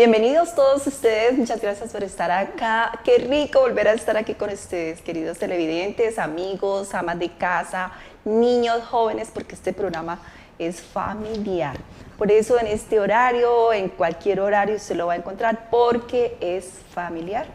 Bienvenidos todos ustedes, muchas gracias por estar acá. Qué rico volver a estar aquí con ustedes, queridos televidentes, amigos, amas de casa, niños, jóvenes, porque este programa es familiar. Por eso en este horario, en cualquier horario se lo va a encontrar porque es familiar.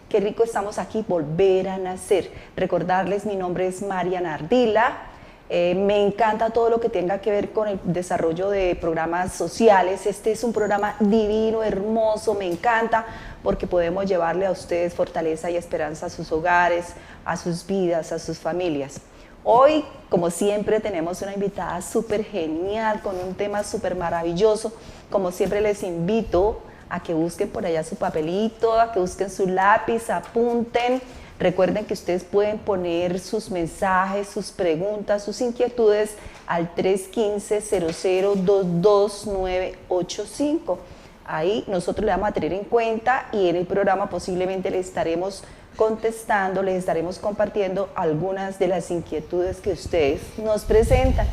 Qué rico estamos aquí, volver a nacer. Recordarles, mi nombre es Mariana Ardila. Me encanta todo lo que tenga que ver con el desarrollo de programas sociales. Este es un programa divino, hermoso, me encanta porque podemos llevarle a ustedes fortaleza y esperanza a sus hogares, a sus vidas, a sus familias. Hoy, como siempre, tenemos una invitada súper genial con un tema súper maravilloso. Como siempre, les invito a que busquen por allá su papelito, a que busquen su lápiz, apunten. Recuerden que ustedes pueden poner sus mensajes, sus preguntas, sus inquietudes al 315-0022-985. Ahí nosotros le vamos a tener en cuenta y en el programa posiblemente le estaremos contestando, les estaremos compartiendo algunas de las inquietudes que ustedes nos presentan.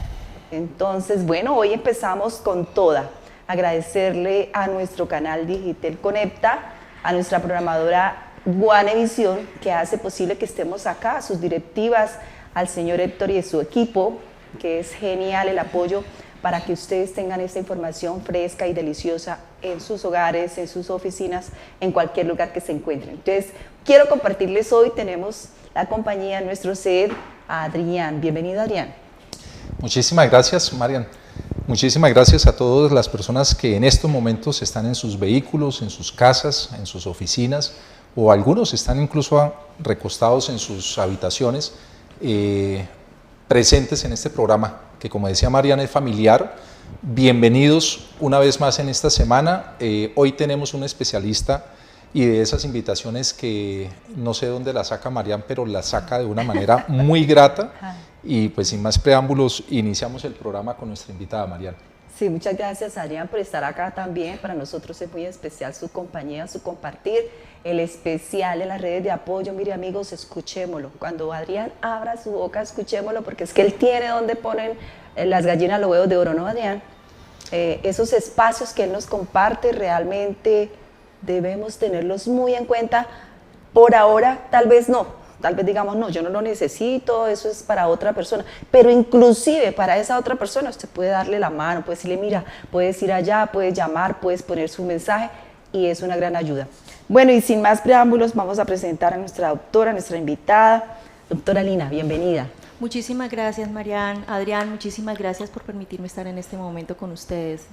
Entonces, bueno, hoy empezamos con toda. Agradecerle a nuestro canal Digital Conecta, a nuestra programadora Guanevisión, que hace posible que estemos acá, a sus directivas, al señor Héctor y a su equipo, que es genial el apoyo para que ustedes tengan esta información fresca y deliciosa en sus hogares, en sus oficinas, en cualquier lugar que se encuentren. Entonces, quiero compartirles hoy, tenemos la compañía de nuestro CED, a Adrián. Bienvenido, Adrián. Muchísimas gracias, Marian. Muchísimas gracias a todas las personas que en estos momentos están en sus vehículos, en sus casas, en sus oficinas, o algunos están incluso recostados en sus habitaciones, presentes en este programa, que como decía Mariana es familiar. Bienvenidos una vez más en esta semana. Hoy tenemos un especialista y de esas invitaciones que no sé dónde la saca Mariana, pero la saca de una manera muy grata. Y pues sin más preámbulos, iniciamos el programa con nuestra invitada Mariana. Sí, muchas gracias, Adrián, por estar acá también. Para nosotros es muy especial su compañía, su compartir, el especial en las redes de apoyo. Mire, amigos, escuchémoslo. Cuando Adrián abra su boca, escuchémoslo, porque es que él tiene donde ponen las gallinas los huevos de oro, ¿no, Adrián? Esos espacios que él nos comparte realmente debemos tenerlos muy en cuenta. Por ahora, tal vez no. Tal vez digamos, no, yo no lo necesito, eso es para otra persona, pero inclusive para esa otra persona usted puede darle la mano, puede decirle, mira, puedes ir allá, puedes llamar, puedes poner su mensaje y es una gran ayuda. Bueno, y sin más preámbulos, vamos a presentar a nuestra doctora, nuestra invitada, doctora Lina, bienvenida. Muchísimas gracias, Marian. Adrián, muchísimas gracias por permitirme estar en este momento con ustedes.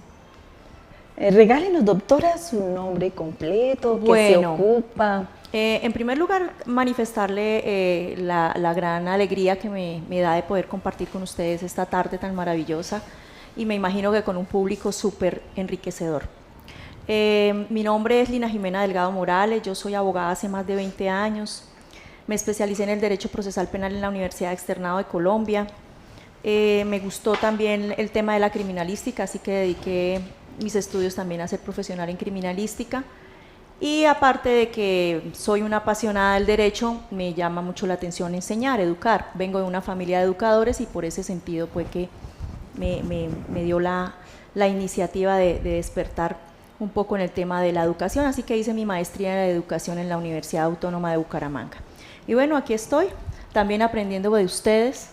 Regálenos, doctora, su nombre completo, qué se ocupa. En primer lugar, manifestarle la gran alegría que me da de poder compartir con ustedes esta tarde tan maravillosa y me imagino que con un público súper enriquecedor. Mi nombre es Lina Jimena Delgado Morales, yo soy abogada hace más de 20 años, me especialicé en el Derecho Procesal Penal en la Universidad Externado de Colombia, me gustó también el tema de la criminalística, así que dediqué mis estudios también a ser profesional en criminalística. Y aparte de que soy una apasionada del derecho, me llama mucho la atención enseñar, educar. Vengo de una familia de educadores y por ese sentido fue que me dio la iniciativa de despertar un poco en el tema de la educación, así que hice mi maestría de educación en la Universidad Autónoma de Bucaramanga. Y bueno, aquí estoy, también aprendiendo de ustedes,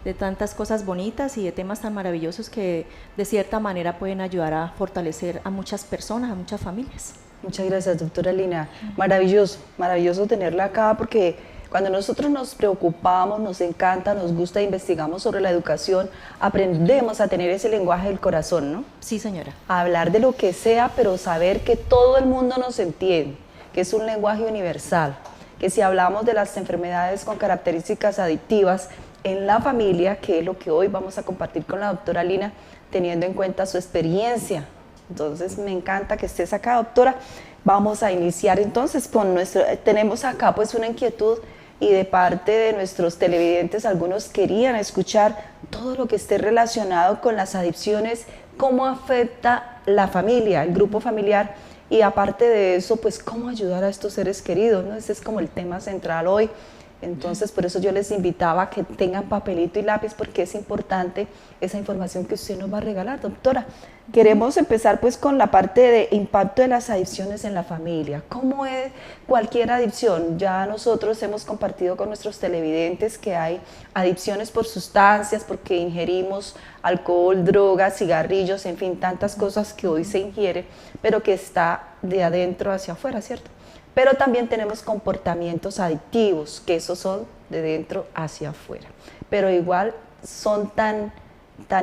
de tantas cosas bonitas y de temas tan maravillosos que de cierta manera pueden ayudar a fortalecer a muchas personas, a muchas familias. Muchas gracias, doctora Lina. Maravilloso, maravilloso tenerla acá porque cuando nosotros nos preocupamos, nos encanta, nos gusta, investigamos sobre la educación, aprendemos a tener ese lenguaje del corazón, ¿no? Sí, señora. A hablar de lo que sea, pero saber que todo el mundo nos entiende, que es un lenguaje universal, que si hablamos de las enfermedades con características adictivas en la familia, que es lo que hoy vamos a compartir con la doctora Lina, teniendo en cuenta su experiencia. Entonces me encanta que estés acá, doctora. Vamos a iniciar entonces con tenemos acá pues una inquietud y de parte de nuestros televidentes, algunos querían escuchar todo lo que esté relacionado con las adicciones, cómo afecta la familia, el grupo familiar y aparte de eso, pues cómo ayudar a estos seres queridos, ¿no? Ese es como el tema central hoy. Entonces, por eso yo les invitaba a que tengan papelito y lápiz, porque es importante esa información que usted nos va a regalar, doctora. Queremos empezar pues con la parte de impacto de las adicciones en la familia. ¿Cómo es cualquier adicción? Ya nosotros hemos compartido con nuestros televidentes que hay adicciones por sustancias, porque ingerimos alcohol, drogas, cigarrillos, en fin, tantas cosas que hoy se ingiere, pero que está de adentro hacia afuera, ¿cierto? Pero también tenemos comportamientos adictivos, que esos son de dentro hacia afuera. Pero igual son tan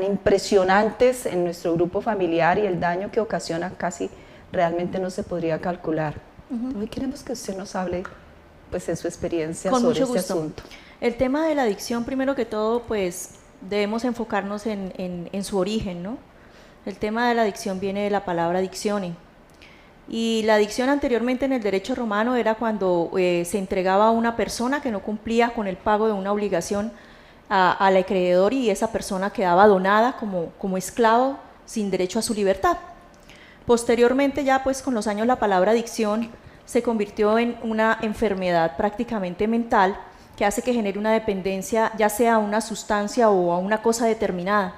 impresionantes en nuestro grupo familiar y el daño que ocasiona casi realmente no se podría calcular. Hoy queremos que usted nos hable pues, de su experiencia sobre este asunto. El tema de la adicción, primero que todo, pues debemos enfocarnos en su origen, ¿no? El tema de la adicción viene de la palabra adictione. Y la adicción anteriormente en el derecho romano era cuando se entregaba a una persona que no cumplía con el pago de una obligación al acreedor y esa persona quedaba donada como esclavo sin derecho a su libertad. Posteriormente ya pues con los años la palabra adicción se convirtió en una enfermedad prácticamente mental que hace que genere una dependencia ya sea a una sustancia o a una cosa determinada,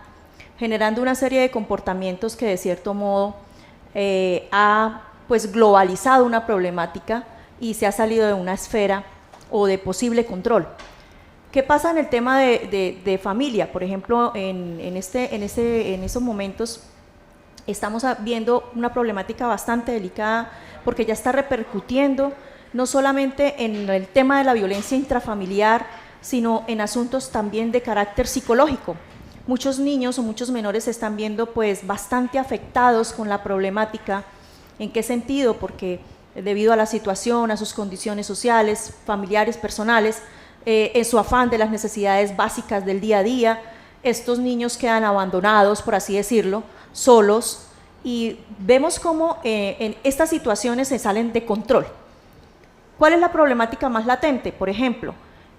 generando una serie de comportamientos que de cierto modo ha pues globalizado una problemática y se ha salido de una esfera o de posible control. ¿Qué pasa en el tema de familia? Por ejemplo, en esos momentos estamos viendo una problemática bastante delicada porque ya está repercutiendo no solamente en el tema de la violencia intrafamiliar, sino en asuntos también de carácter psicológico. Muchos niños o muchos menores se están viendo pues bastante afectados con la problemática. ¿En qué sentido? Porque debido a la situación, a sus condiciones sociales, familiares, personales, en su afán de las necesidades básicas del día a día, estos niños quedan abandonados, por así decirlo, solos, y vemos cómo en estas situaciones se salen de control. ¿Cuál es la problemática más latente? Por ejemplo,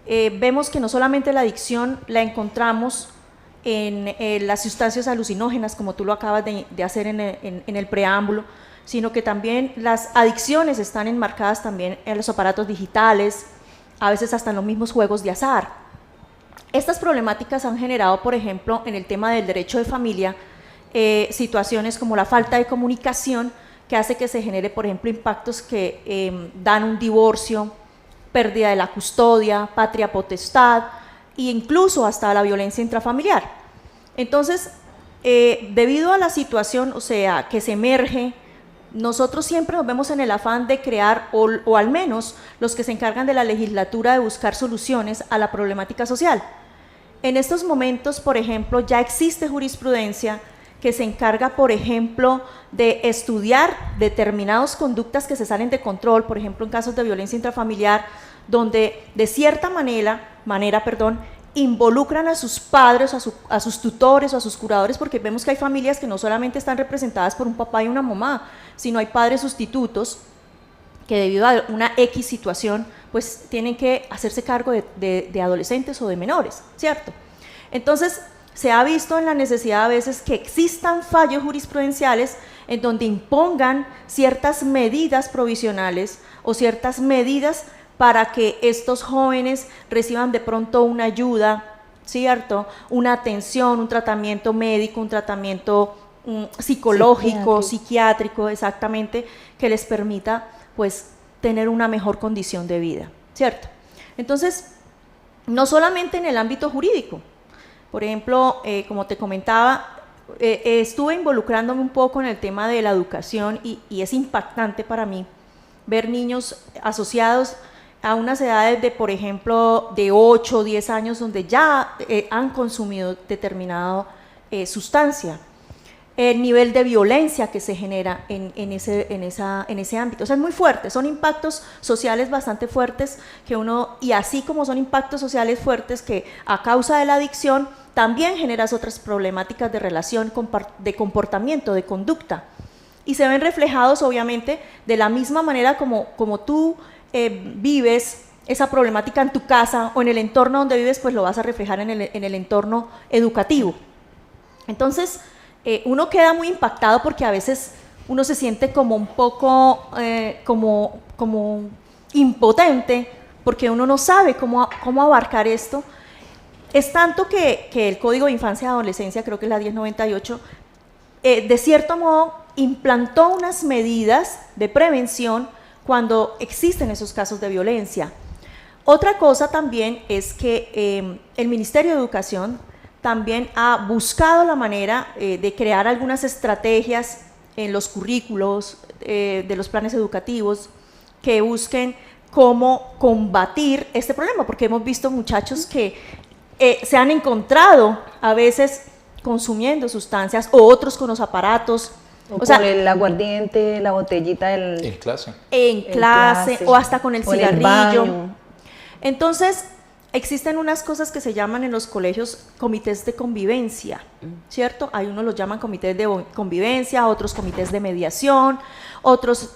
vemos que no solamente la adicción la encontramos en las sustancias alucinógenas, como tú lo acabas de hacer en el preámbulo, sino que también las adicciones están enmarcadas también en los aparatos digitales, a veces hasta en los mismos juegos de azar. Estas problemáticas han generado, por ejemplo, en el tema del derecho de familia, situaciones como la falta de comunicación, que hace que se genere, por ejemplo, impactos que dan un divorcio, pérdida de la custodia, patria potestad, e incluso hasta la violencia intrafamiliar. Entonces, debido a la situación, o sea, que se emerge, nosotros siempre nos vemos en el afán de crear, o al menos los que se encargan de la legislatura, de buscar soluciones a la problemática social. En estos momentos, por ejemplo, ya existe jurisprudencia que se encarga, por ejemplo, de estudiar determinadas conductas que se salen de control, por ejemplo, en casos de violencia intrafamiliar, donde de cierta manera, involucran a sus padres, a sus tutores o a sus curadores, porque vemos que hay familias que no solamente están representadas por un papá y una mamá, sino hay padres sustitutos que debido a una X situación, pues tienen que hacerse cargo de adolescentes o de menores, ¿cierto? Entonces, se ha visto en la necesidad a veces que existan fallos jurisprudenciales en donde impongan ciertas medidas provisionales o ciertas medidas para que estos jóvenes reciban de pronto una ayuda, ¿cierto? Una atención, un tratamiento médico, un tratamiento psicológico, psiquiátrico, exactamente, que les permita, pues, tener una mejor condición de vida, ¿cierto? Entonces, no solamente en el ámbito jurídico, por ejemplo, como te comentaba, estuve involucrándome un poco en el tema de la educación y es impactante para mí ver niños asociados a unas edades de, por ejemplo, de 8 o 10 años donde ya han consumido determinada sustancia, el nivel de violencia que se genera en ese ámbito. O sea, es muy fuerte, son impactos sociales bastante fuertes que y así como son impactos sociales fuertes que a causa de la adicción también generas otras problemáticas de relación, de comportamiento, de conducta, y se ven reflejados obviamente de la misma manera como tú vives esa problemática en tu casa o en el entorno donde vives, pues lo vas a reflejar en el entorno educativo. Entonces, uno queda muy impactado porque a veces uno se siente como un poco como impotente porque uno no sabe cómo abarcar esto. Es tanto que el Código de Infancia y Adolescencia, creo que es la 1098, de cierto modo implantó unas medidas de prevención cuando existen esos casos de violencia. Otra cosa también es que el Ministerio de Educación también ha buscado la manera de crear algunas estrategias en los currículos de los planes educativos que busquen cómo combatir este problema, porque hemos visto muchachos que se han encontrado a veces consumiendo sustancias o otros con los aparatos. O sea, con el aguardiente, la botellita en clase. En clase o hasta con el cigarrillo. Entonces, existen unas cosas que se llaman en los colegios comités de convivencia, ¿cierto? Hay unos los llaman comités de convivencia, otros comités de mediación, otros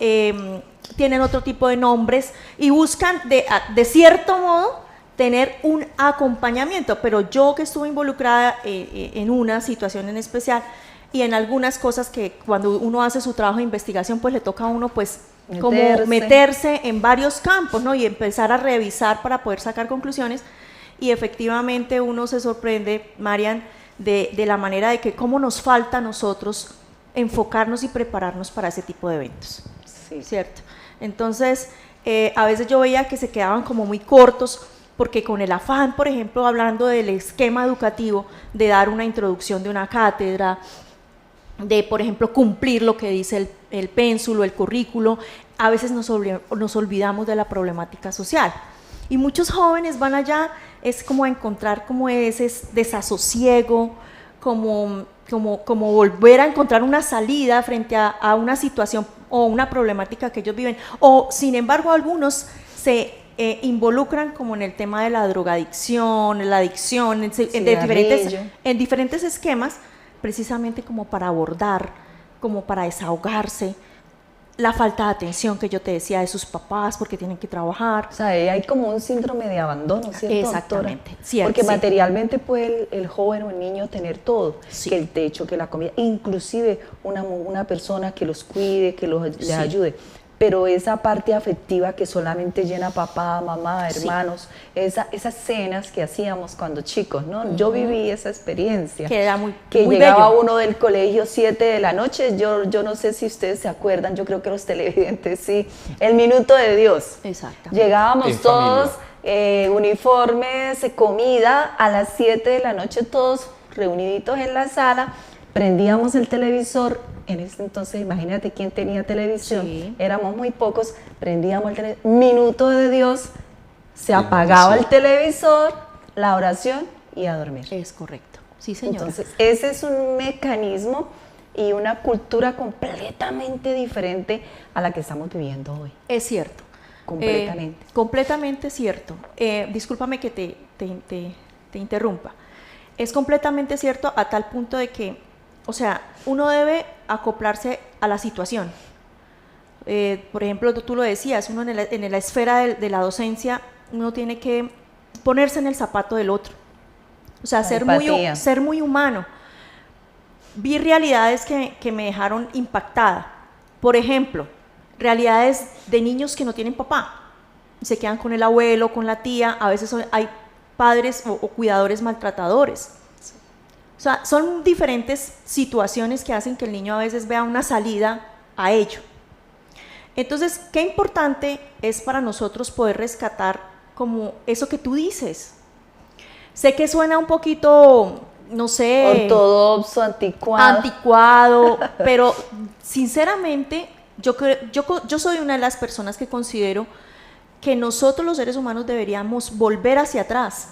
tienen otro tipo de nombres y buscan de cierto modo tener un acompañamiento, pero yo que estuve involucrada en una situación en especial y en algunas cosas que cuando uno hace su trabajo de investigación pues le toca a uno pues como meterse en varios campos, ¿no? Y empezar a revisar para poder sacar conclusiones y efectivamente uno se sorprende, Marian, de la manera de que cómo nos falta a nosotros enfocarnos y prepararnos para ese tipo de eventos, sí. ¿Cierto? Entonces, a veces yo veía que se quedaban como muy cortos porque con el afán, por ejemplo, hablando del esquema educativo, de dar una introducción de una cátedra, de, por ejemplo, cumplir lo que dice el pénsulo, el currículo, a veces nos olvidamos de la problemática social. Y muchos jóvenes van allá, es como a encontrar como ese desasosiego, como volver a encontrar una salida frente a una situación o una problemática que ellos viven. O, sin embargo, algunos se involucran como en el tema de la drogadicción, la adicción, en diferentes esquemas, precisamente como para abordar, como para desahogarse, la falta de atención que yo te decía de sus papás porque tienen que trabajar. O sea, hay como un síndrome de abandono, ¿cierto, exactamente, doctora? Cierto, porque sí. Materialmente puede el joven o el niño tener todo, sí. Que el techo, que la comida, inclusive una persona que los cuide, que les ayude. Pero esa parte afectiva que solamente llena papá, mamá, hermanos, sí. Esas cenas que hacíamos cuando chicos, ¿no? Yo viví esa experiencia. Que era muy llegaba bello. Uno del colegio 7 de la noche, yo no sé si ustedes se acuerdan, yo creo que los televidentes sí, el minuto de Dios. Exactamente. Llegábamos todos, uniformes, comida, a las 7 de la noche todos reuniditos en la sala, prendíamos el televisor. En ese entonces, imagínate quién tenía televisión, sí. Éramos muy pocos, prendíamos el televisor, minuto de Dios, se apagaba el televisor, la oración y a dormir. Es correcto, sí señora. Entonces, ese es un mecanismo y una cultura completamente diferente a la que estamos viviendo hoy. Es cierto. Completamente. Completamente cierto. Discúlpame que te interrumpa. Es completamente cierto a tal punto de que, o sea, uno debe acoplarse a la situación. Por ejemplo, tú lo decías, uno en la esfera de la docencia, uno tiene que ponerse en el zapato del otro. O sea, ser muy humano. Vi realidades que me dejaron impactada. Por ejemplo, realidades de niños que no tienen papá. Se quedan con el abuelo, con la tía, a veces hay padres o cuidadores maltratadores. O sea, son diferentes situaciones que hacen que el niño a veces vea una salida a ello. Entonces, qué importante es para nosotros poder rescatar como eso que tú dices. Sé que suena un poquito, no sé... ortodoxo, anticuado, pero sinceramente yo soy una de las personas que considero que nosotros los seres humanos deberíamos volver hacia atrás,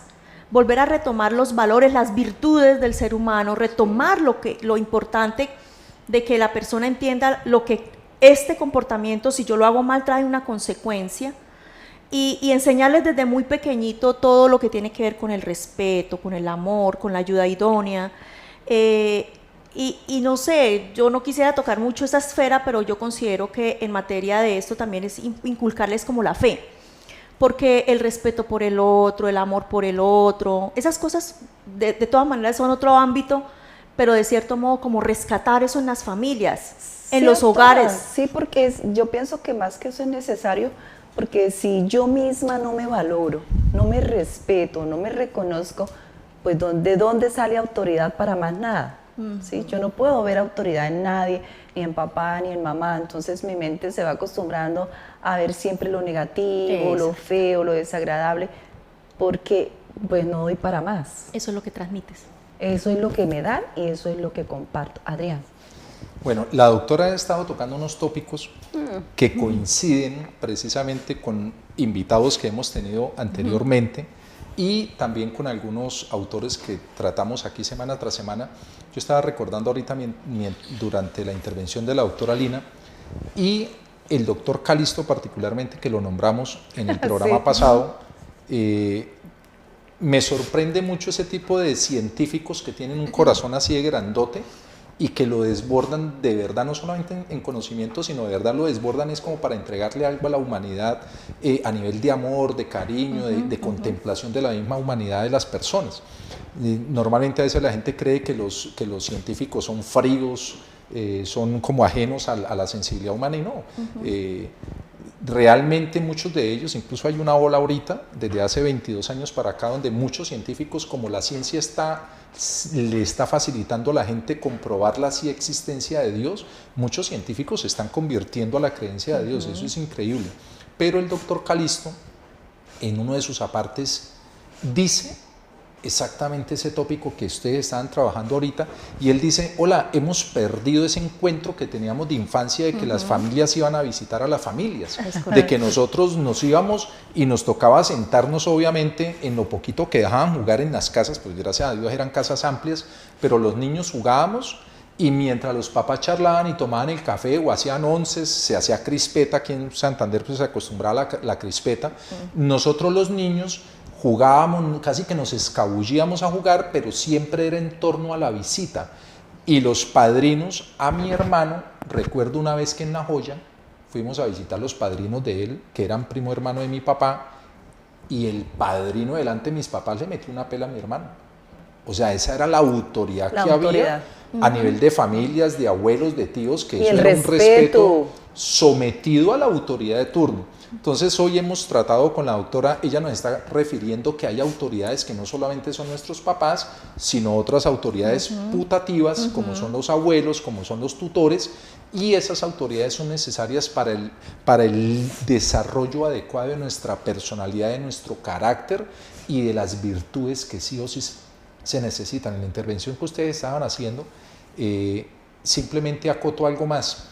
volver a retomar los valores, las virtudes del ser humano, retomar lo importante de que la persona entienda lo que este comportamiento, si yo lo hago mal, trae una consecuencia, y enseñarles desde muy pequeñito todo lo que tiene que ver con el respeto, con el amor, con la ayuda idónea, y no sé, yo no quisiera tocar mucho esa esfera, pero yo considero que en materia de esto también es inculcarles como la fe, porque el respeto por el otro, el amor por el otro, esas cosas de todas maneras son otro ámbito, pero de cierto modo como rescatar eso en las familias, en los hogares. Sí, porque yo pienso que más que eso es necesario, Porque si yo misma no me valoro, no me respeto, no me reconozco, pues ¿de dónde sale autoridad para más nada? ¿Sí? Yo no puedo ver autoridad en nadie, ni en papá, ni en mamá. Entonces mi mente se va acostumbrando a ver siempre lo negativo, lo feo, lo desagradable, porque pues no doy para más. Eso es lo que transmites. Eso es lo que me dan y eso es lo que comparto. Adrián. Bueno, la doctora ha estado tocando unos tópicos que coinciden precisamente con invitados que hemos tenido anteriormente y también con algunos autores que tratamos aquí semana tras semana. Yo estaba recordando ahorita durante la intervención de la doctora Lina y el doctor Calisto particularmente, que lo nombramos en el programa pasado. Me sorprende mucho ese tipo de científicos que tienen un corazón así de grandote y que lo desbordan de verdad, no solamente en conocimiento, sino de verdad lo desbordan es como para entregarle algo a la humanidad a nivel de amor, de cariño, de contemplación de la misma humanidad de las personas. Normalmente a veces la gente cree que los científicos son fríos, son como ajenos a la sensibilidad humana y no. Realmente muchos de ellos, incluso hay una ola ahorita, desde hace 22 años para acá, donde muchos científicos, como la ciencia le está facilitando a la gente comprobar la sí existencia de Dios, muchos científicos se están convirtiendo a la creencia de Dios, eso es increíble. Pero el doctor Calisto, en uno de sus apartes, dice exactamente ese tópico que ustedes estaban trabajando ahorita, y él dice, hola, hemos perdido ese encuentro que teníamos de infancia, de que las familias iban a visitar a las familias, de que nosotros nos íbamos y nos tocaba sentarnos obviamente en lo poquito que dejaban jugar en las casas, pues gracias a Dios eran casas amplias, pero los niños jugábamos y mientras los papás charlaban y tomaban el café o hacían onces, se hacía crispeta, aquí en Santander pues se acostumbraba la crispeta, nosotros los niños jugábamos, casi que nos escabullíamos a jugar, pero siempre era en torno a la visita. Y los padrinos, a mi hermano, recuerdo una vez que en La Joya fuimos a visitar los padrinos de él, que eran primo hermano de mi papá, y el padrino delante de mis papás le metió una pela a mi hermano. O sea, esa era la autoridad que había a nivel de familias, de abuelos, de tíos, que eso era un respeto sometido a la autoridad de turno. Entonces hoy hemos tratado con la doctora, ella nos está refiriendo que hay autoridades que no solamente son nuestros papás, sino otras autoridades putativas, como son los abuelos, como son los tutores, y esas autoridades son necesarias para el desarrollo adecuado de nuestra personalidad, de nuestro carácter y de las virtudes que sí o sí se necesitan. En la intervención que ustedes estaban haciendo, simplemente acoto algo más.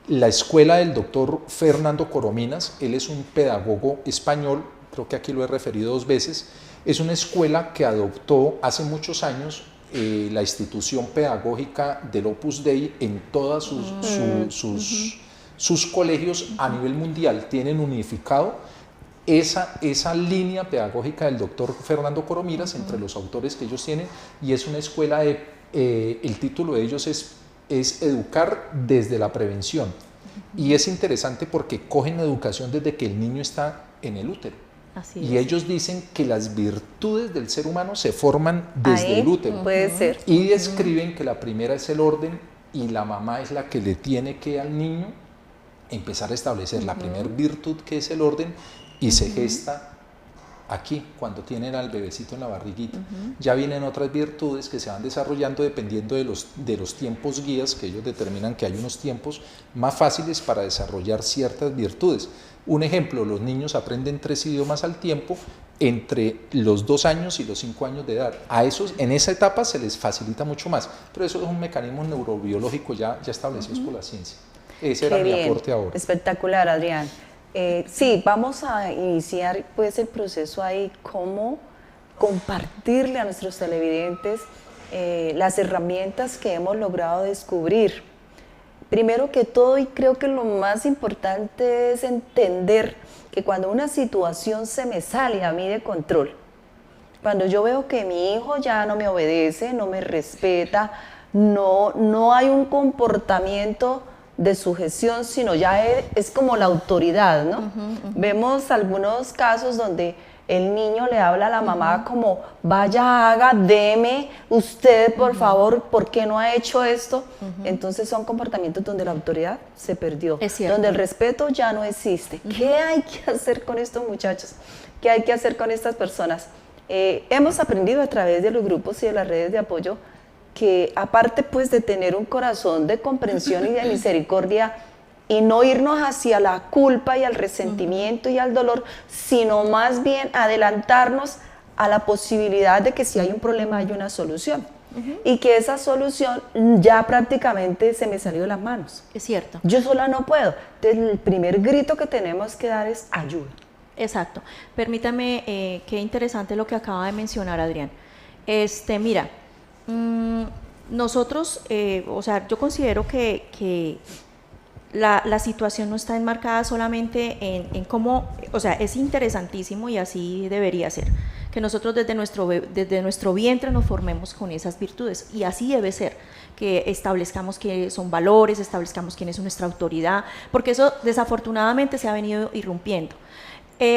La escuela del doctor Fernando Corominas, él es un pedagogo español, creo que aquí lo he referido 2 veces, es una escuela que adoptó hace muchos años la institución pedagógica del Opus Dei en todos sus colegios a nivel mundial. Tienen unificado esa línea pedagógica del doctor Fernando Corominas entre los autores que ellos tienen, y es una escuela el título de ellos es educar desde la prevención. Y es interesante porque cogen la educación desde que el niño está en el útero. Y ellos dicen que las virtudes del ser humano se forman desde el útero. Puede ser. Y describen que la primera es el orden y la mamá es la que le tiene que al niño empezar a establecer la primera virtud, que es el orden, y se gesta aquí, cuando tienen al bebecito en la barriguita. Ya vienen otras virtudes que se van desarrollando dependiendo de los tiempos guías, que ellos determinan que hay unos tiempos más fáciles para desarrollar ciertas virtudes. Un ejemplo, los niños aprenden 3 idiomas al tiempo entre los 2 años y los 5 años de edad. A esos, en esa etapa se les facilita mucho más, pero eso es un mecanismo neurobiológico ya establecidos por la ciencia. Ese era mi aporte ahora. Espectacular, Adrián. Sí, vamos a iniciar pues el proceso ahí, cómo compartirle a nuestros televidentes las herramientas que hemos logrado descubrir. Primero que todo, y creo que lo más importante es entender que cuando una situación se me sale a mí de control, cuando yo veo que mi hijo ya no me obedece, no me respeta, no hay un comportamiento de sujeción, sino ya es como la autoridad, ¿no? Vemos algunos casos donde el niño le habla a la mamá como, vaya, haga, deme, usted por favor, ¿por qué no ha hecho esto? Entonces son comportamientos donde la autoridad se perdió, Es cierto. donde el respeto ya no existe. ¿Qué hay que hacer con estos muchachos? ¿Qué hay que hacer con estas personas? Hemos aprendido a través de los grupos y de las redes de apoyo que aparte pues de tener un corazón de comprensión y de misericordia, y no irnos hacia la culpa y al resentimiento y al dolor, sino más bien adelantarnos a la posibilidad de que si hay un problema hay una solución. Y que esa solución ya prácticamente se me salió de las manos. Es cierto. Yo sola no puedo. Entonces el primer grito que tenemos que dar es ayuda. Exacto. Permítame, qué interesante lo que acaba de mencionar Adrián. Mira, nosotros, o sea, yo considero que la situación no está enmarcada solamente en cómo, o sea, es interesantísimo y así debería ser, que nosotros desde nuestro vientre nos formemos con esas virtudes, y así debe ser, que establezcamos qué son valores, establezcamos quién es nuestra autoridad, porque eso desafortunadamente se ha venido irrumpiendo.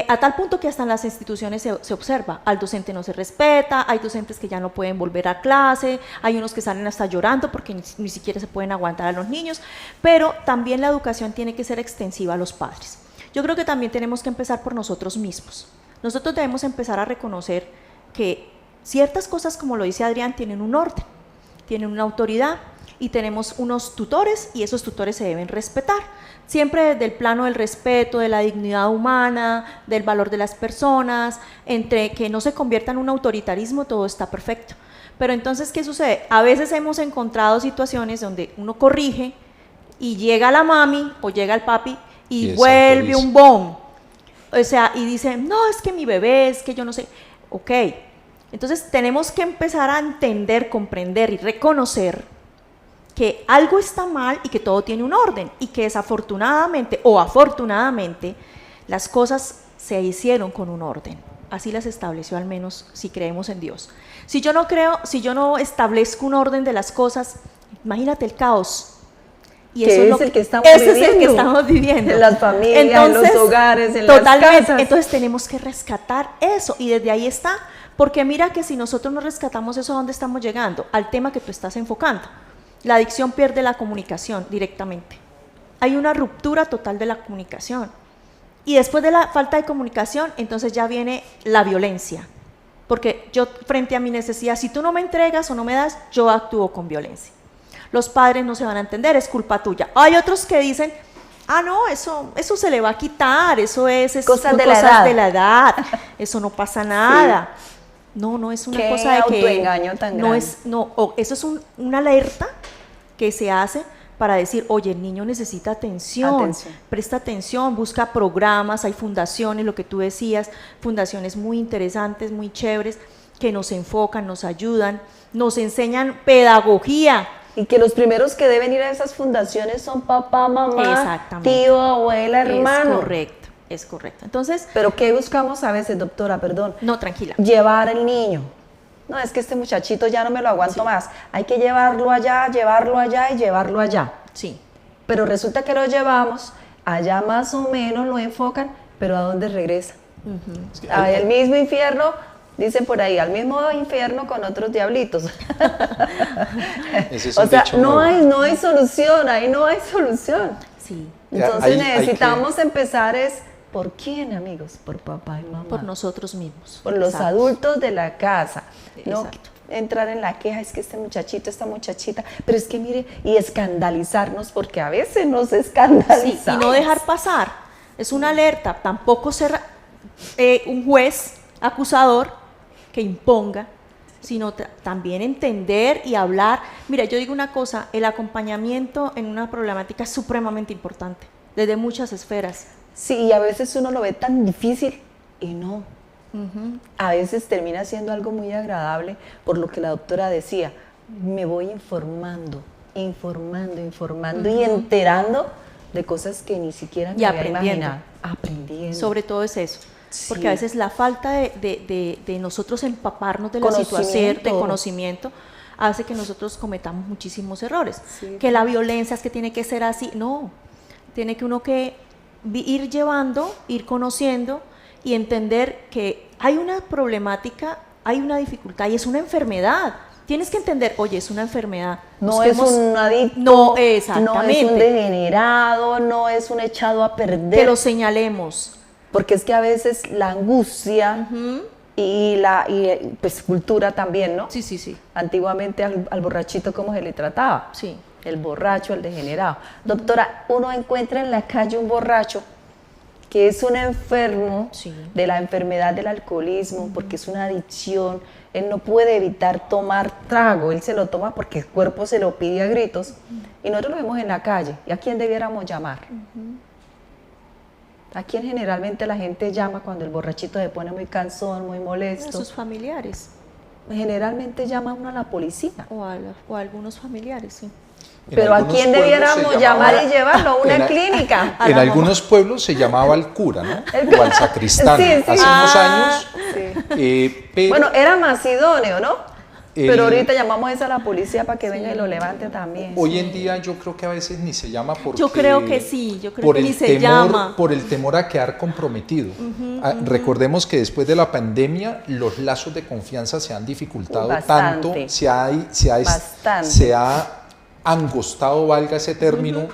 A tal punto que hasta en las instituciones se observa, al docente no se respeta, hay docentes que ya no pueden volver a clase, hay unos que salen hasta llorando porque ni siquiera se pueden aguantar a los niños, pero también la educación tiene que ser extensiva a los padres. Yo creo que también tenemos que empezar por nosotros mismos. Nosotros debemos empezar a reconocer que ciertas cosas, como lo dice Adrián, tienen un orden, tienen una autoridad, y tenemos unos tutores, y esos tutores se deben respetar, siempre desde el plano del respeto, de la dignidad humana, del valor de las personas, entre que no se convierta en un autoritarismo, todo está perfecto. Pero entonces, ¿qué sucede? A veces hemos encontrado situaciones donde uno corrige y llega la mami o llega el papi y vuelve un boom. O sea, y dice, no, es que mi bebé, es que yo no sé. Ok, entonces tenemos que empezar a entender, comprender y reconocer que algo está mal y que todo tiene un orden, y que desafortunadamente o afortunadamente las cosas se hicieron con un orden. Así las estableció, al menos si creemos en Dios. Si yo no establezco un orden de las cosas, imagínate el caos. Y eso es el que estamos viviendo. En las familias, entonces, en los hogares, en las casas. Entonces tenemos que rescatar eso, y desde ahí está, porque mira que si nosotros no rescatamos eso, ¿a dónde estamos llegando? Al tema que tú estás enfocando. La adicción pierde la comunicación directamente. Hay una ruptura total de la comunicación. Y después de la falta de comunicación, entonces ya viene la violencia. Porque yo, frente a mi necesidad, si tú no me entregas o no me das, yo actúo con violencia. Los padres no se van a entender, es culpa tuya. Hay otros que dicen, no, eso se le va a quitar, eso es cosas de la edad, eso no pasa nada. Sí. No es una cosa de que autoengaño tan grande. Eso es una alerta que se hace para decir, oye, el niño necesita atención, presta atención, busca programas, hay fundaciones, lo que tú decías, fundaciones muy interesantes, muy chéveres, que nos enfocan, nos ayudan, nos enseñan pedagogía. Y que los primeros que deben ir a esas fundaciones son papá, mamá, tío, abuela, hermano. Es correcto. Entonces, ¿pero qué buscamos a veces, doctora? Perdón. No, tranquila. Llevar al niño. No, es que este muchachito ya no me lo aguanto más. Hay que llevarlo allá y llevarlo allá. Sí. Pero resulta que lo llevamos, allá más o menos lo enfocan, pero ¿a dónde regresa? Al mismo infierno, dicen por ahí, al mismo infierno con otros diablitos. O sea, no hay solución, ahí no hay solución. Sí. Entonces necesitamos empezar ¿por quién, amigos? Por papá y mamá. Por nosotros mismos. Por los adultos de la casa. No entrar en la queja, es que este muchachito, esta muchachita, pero es que mire, y escandalizarnos, porque a veces nos escandalizamos. Sí, y no dejar pasar. Es una alerta, tampoco ser un juez acusador que imponga, sino también entender y hablar. Mira, yo digo una cosa, el acompañamiento en una problemática es supremamente importante, desde muchas esferas. Sí, y a veces uno lo ve tan difícil y no. A veces termina siendo algo muy agradable, por lo que la doctora decía, me voy informando y enterando de cosas que ni siquiera me había imaginado. Aprendiendo. Sobre todo es eso. Sí. Porque a veces la falta de nosotros empaparnos de la situación, de conocimiento, hace que nosotros cometamos muchísimos errores. Sí. Que la violencia es que tiene que ser así. No, tiene que uno que ir llevando, ir conociendo y entender que hay una problemática, hay una dificultad y es una enfermedad. Tienes que entender, oye, es una enfermedad. No es un adicto, no, exactamente. No es un degenerado, no es un echado a perder. Que lo señalemos. Porque es que a veces la angustia y pues cultura también, ¿no? Sí, sí, sí. Antiguamente al borrachito, ¿cómo se le trataba? Sí. El borracho, el degenerado. Doctora, uno encuentra en la calle un borracho que es un enfermo de la enfermedad del alcoholismo, porque es una adicción. Él no puede evitar tomar trago, él se lo toma porque el cuerpo se lo pide a gritos, y nosotros lo vemos en la calle. ¿Y a quién debiéramos llamar? ¿A quién generalmente la gente llama cuando el borrachito se pone muy cansón, muy molesto? A sus familiares. Generalmente llama uno a la policía. O a algunos familiares, sí. Pero ¿a quién debiéramos llamar y llevarlo? ¿A una clínica? En algunos pueblos se llamaba al cura, ¿no? O al sacristán. Sí, sí. Hace unos años. Sí. Pero bueno, era más idóneo, ¿no? Pero ahorita llamamos a la policía para que venga y lo levante también. Hoy en día yo creo que a veces ni se llama porque... Yo creo que sí, yo creo que ni se llama. Por el temor a quedar comprometido. Recordemos que después de la pandemia los lazos de confianza se han dificultado tanto, se ha angostado, valga ese término,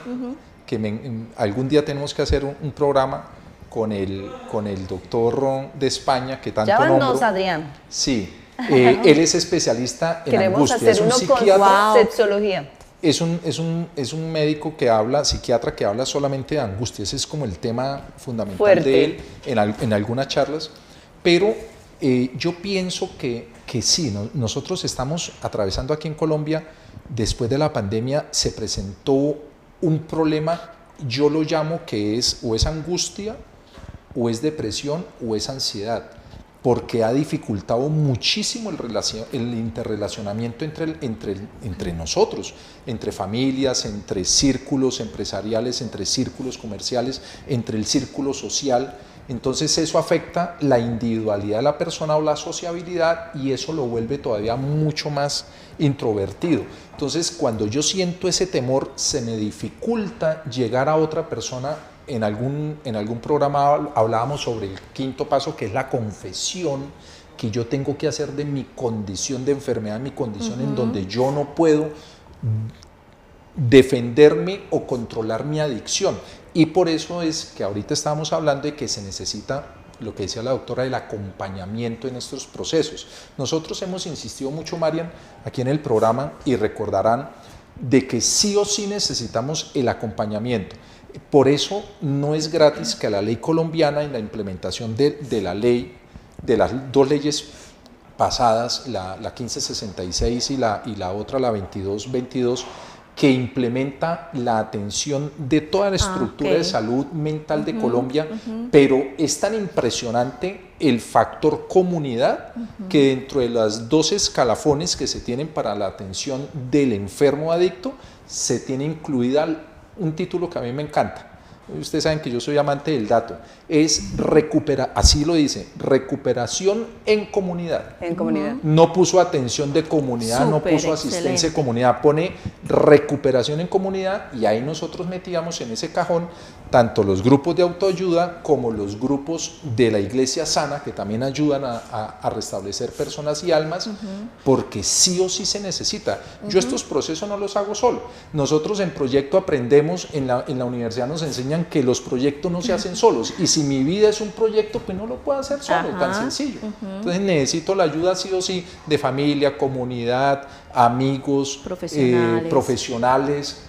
que algún día tenemos que hacer un programa con el doctor de España que tanto ya van nombro. dos, Adrián. Sí, él es especialista en Queremos angustia, hacer es un uno psiquiatra, con sexología. es un médico que habla, psiquiatra que habla solamente de angustia. Ese es como el tema fundamental fuerte de él en algunas charlas, pero yo pienso que sí, nosotros estamos atravesando aquí en Colombia, después de la pandemia se presentó un problema, yo lo llamo que es o es angustia, o es depresión, o es ansiedad, porque ha dificultado muchísimo el interrelacionamiento entre nosotros, entre familias, entre círculos empresariales, entre círculos comerciales, entre el círculo social. Entonces eso afecta la individualidad de la persona o la sociabilidad, y eso lo vuelve todavía mucho más introvertido. Entonces cuando yo siento ese temor, se me dificulta llegar a otra persona. En algún programa hablábamos sobre el quinto paso, que es la confesión que yo tengo que hacer de mi condición de enfermedad, mi condición en donde yo no puedo defenderme o controlar mi adicción. Y por eso es que ahorita estábamos hablando de que se necesita, lo que decía la doctora, el acompañamiento en estos procesos. Nosotros hemos insistido mucho, Marian, aquí en el programa, y recordarán, de que sí o sí necesitamos el acompañamiento. Por eso no es gratis que la ley colombiana, en la implementación de la ley, de las dos leyes pasadas, la 1566 y la otra, la 2222, que implementa la atención de toda la estructura de salud mental de Colombia, pero es tan impresionante el factor comunidad que dentro de los 2 escalafones que se tienen para la atención del enfermo adicto, se tiene incluida un título que a mí me encanta. Ustedes saben que yo soy amante del dato. Es así lo dice, recuperación en comunidad. En comunidad. No puso atención de comunidad, no puso asistencia de comunidad, pone recuperación en comunidad, y ahí nosotros metíamos en ese cajón tanto los grupos de autoayuda como los grupos de la Iglesia Sana, que también ayudan a restablecer personas y almas, porque sí o sí se necesita. Yo estos procesos no los hago solo. Nosotros en Proyecto aprendemos, en la universidad nos enseñan que los proyectos no se hacen solos, y si mi vida es un proyecto, pues no lo puedo hacer solo, tan sencillo. Entonces necesito la ayuda sí o sí de familia, comunidad, amigos, profesionales,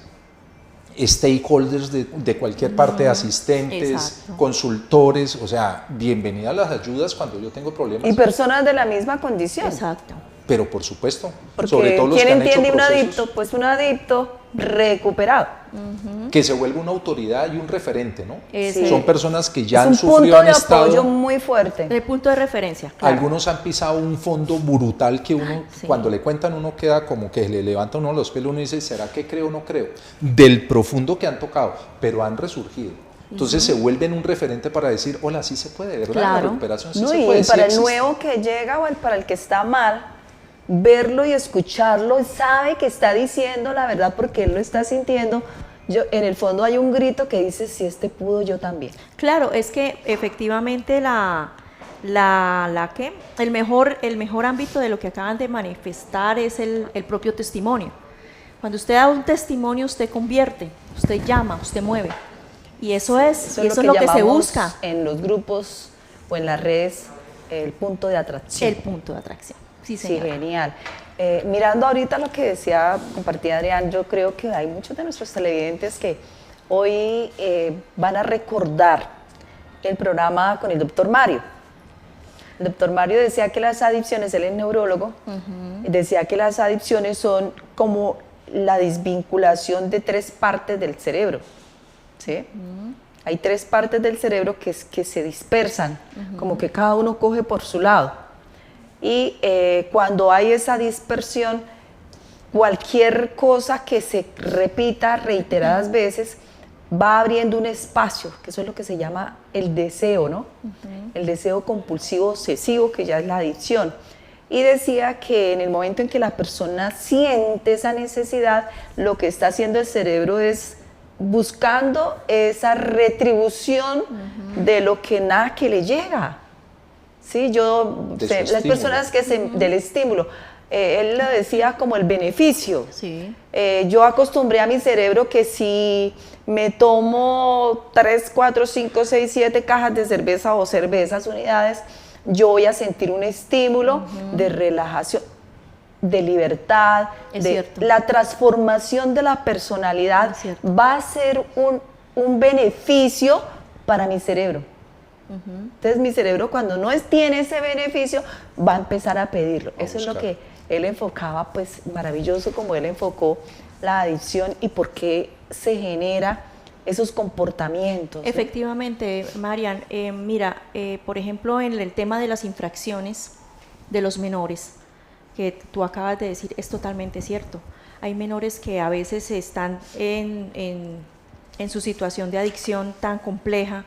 stakeholders de cualquier parte, asistentes, consultores. O sea, bienvenidas las ayudas cuando yo tengo problemas. Y personas de la misma condición. Exacto. Pero por supuesto, porque sobre todo los ¿quién que han entiende hecho un procesos, adicto? Pues un adicto recuperado. que se vuelve una autoridad y un referente, ¿no? Sí. Son personas que ya es han sufrido, han estado... un punto de apoyo estado... muy fuerte. El punto de referencia. Claro. Algunos han pisado un fondo brutal que uno, cuando le cuentan, uno queda como que le levanta uno los pelos, uno dice, ¿será que creo o no creo? Del profundo que han tocado, pero han resurgido. Entonces se vuelven un referente para decir, hola, sí se puede, ¿verdad? Claro. La recuperación sí No, se y puede. para sí el nuevo que llega o para el que está mal, verlo y escucharlo, sabe que está diciendo la verdad porque él lo está sintiendo, en el fondo hay un grito que dice, si este pudo, yo también. Claro, es que efectivamente el mejor ámbito de lo que acaban de manifestar es el propio testimonio. Cuando usted da un testimonio, usted convierte, usted llama, usted mueve. Y eso es lo que se busca. En los grupos o en las redes, el punto de atracción. El punto de atracción, sí, señora. Sí, genial. Mirando ahorita lo que compartía Adrián, yo creo que hay muchos de nuestros televidentes que hoy van a recordar el programa con el doctor Mario. El doctor Mario decía que las adicciones, él es neurólogo, decía que las adicciones son como la desvinculación de 3 partes del cerebro, ¿sí? Hay 3 partes del cerebro que se dispersan, como que cada uno coge por su lado. Y cuando hay esa dispersión, cualquier cosa que se repita reiteradas veces va abriendo un espacio, que eso es lo que se llama el deseo, ¿no? El deseo compulsivo obsesivo, que ya es la adicción. Y decía que en el momento en que la persona siente esa necesidad, lo que está haciendo el cerebro es buscando esa retribución de lo que nada que le llega. Sí, las personas que del estímulo, él lo decía como el beneficio. Sí. Yo acostumbré a mi cerebro que si me tomo 3, 4, 5, 6, 7 cajas de cerveza o cervezas, unidades, yo voy a sentir un estímulo de relajación, de libertad, la transformación de la personalidad va a ser un beneficio para mi cerebro. Entonces mi cerebro cuando no tiene ese beneficio va a empezar a pedirlo. Eso es lo que él enfocaba, pues maravilloso como él enfocó la adicción y por qué se genera esos comportamientos. Efectivamente, Marian, mira, por ejemplo, en el tema de las infracciones de los menores, que tú acabas de decir, es totalmente cierto. Hay menores que a veces están en su situación de adicción tan compleja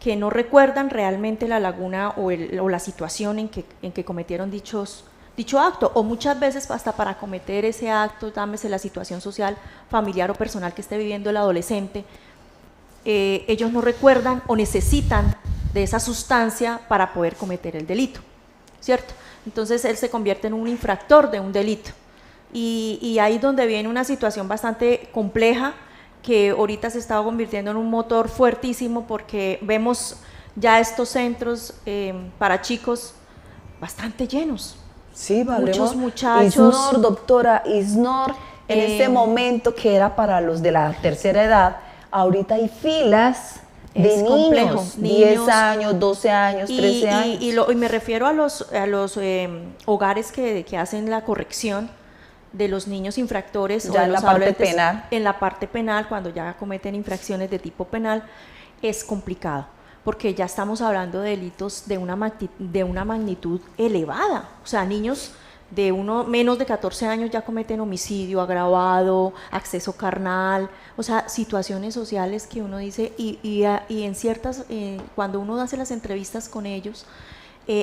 que no recuerdan realmente la laguna o la situación en que cometieron dicho acto, o muchas veces hasta para cometer ese acto, llámese la situación social, familiar o personal que esté viviendo el adolescente, ellos no recuerdan o necesitan de esa sustancia para poder cometer el delito, ¿cierto? Entonces él se convierte en un infractor de un delito y ahí donde viene una situación bastante compleja que ahorita se está convirtiendo en un motor fuertísimo porque vemos ya estos centros para chicos bastante llenos. Sí, muchos muchachos. ISNOR, doctora, ISNOR, en este momento que era para los de la tercera edad, ahorita hay filas de niños, 10 años, 12 años, 13 años. Y me refiero a los hogares que hacen la corrección de los niños infractores ya o de en los la parte adolescentes penal. En la parte penal, cuando ya cometen infracciones de tipo penal, es complicado, porque ya estamos hablando de delitos de una magnitud elevada. O sea, niños de menos de 14 años ya cometen homicidio agravado, acceso carnal, o sea, situaciones sociales que uno dice, y en ciertas, cuando uno hace las entrevistas con ellos,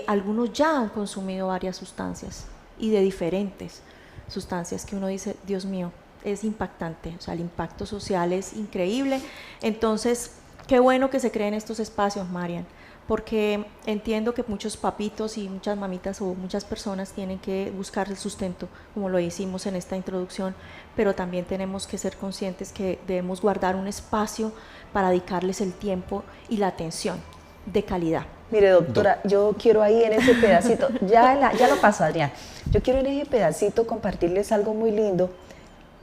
algunos ya han consumido varias sustancias y de diferentes sustancias que uno dice, Dios mío, es impactante, o sea, el impacto social es increíble. Entonces, qué bueno que se creen estos espacios, Marian, porque entiendo que muchos papitos y muchas mamitas o muchas personas tienen que buscar el sustento, como lo hicimos en esta introducción, pero también tenemos que ser conscientes que debemos guardar un espacio para dedicarles el tiempo y la atención de calidad. Mire, doctora, yo quiero ahí en ese pedacito, ya lo pasó Adrián, yo quiero en ese pedacito compartirles algo muy lindo,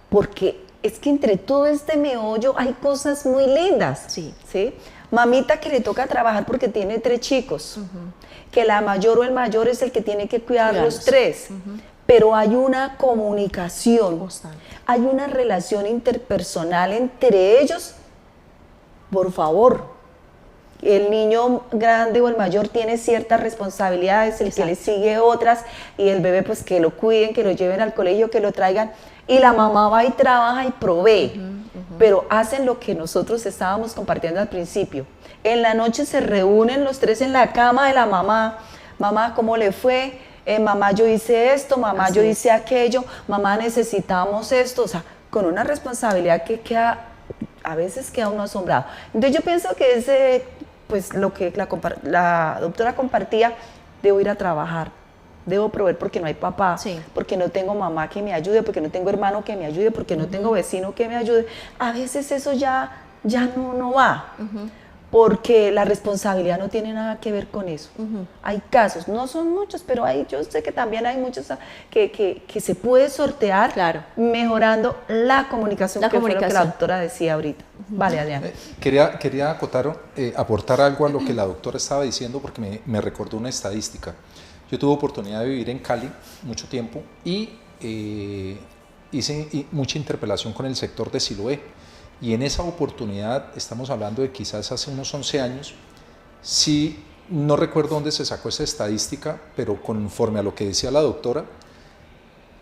porque es que entre todo este meollo hay cosas muy lindas. Sí. ¿Sí? Mamita que le toca trabajar porque tiene 3 chicos, que la mayor o el mayor es el que tiene que cuidar los 3, pero hay una comunicación, constante. Hay una relación interpersonal entre ellos, por favor. El niño grande o el mayor tiene ciertas responsabilidades, el que le sigue otras, y el bebé pues que lo cuiden, que lo lleven al colegio, que lo traigan, y la mamá va y trabaja y provee, pero hacen lo que nosotros estábamos compartiendo al principio. En la noche se reúnen los 3 en la cama de la mamá, mamá, ¿cómo le fue? Mamá, yo hice esto, mamá, yo hice aquello, mamá, necesitamos esto, o sea, con una responsabilidad que queda a veces queda uno asombrado. Entonces yo pienso que ese, pues lo que la doctora compartía, debo ir a trabajar, debo proveer porque no hay papá, Sí. porque no tengo mamá que me ayude, porque no tengo hermano que me ayude, porque no tengo vecino que me ayude. A veces eso ya no va. Porque la responsabilidad no tiene nada que ver con eso. Hay casos, no son muchos, pero yo sé que también hay muchos que se puede sortear, Claro, mejorando la comunicación, que fue lo que la doctora decía ahorita. Vale, Adrián. Quería aportar algo a lo que la doctora estaba diciendo porque me recordó una estadística. Yo tuve oportunidad de vivir en Cali mucho tiempo y hice mucha interpelación con el sector de Siloé. Y en esa oportunidad, estamos hablando de quizás hace unos 11 años, sí, no recuerdo dónde se sacó esa estadística, pero conforme a lo que decía la doctora,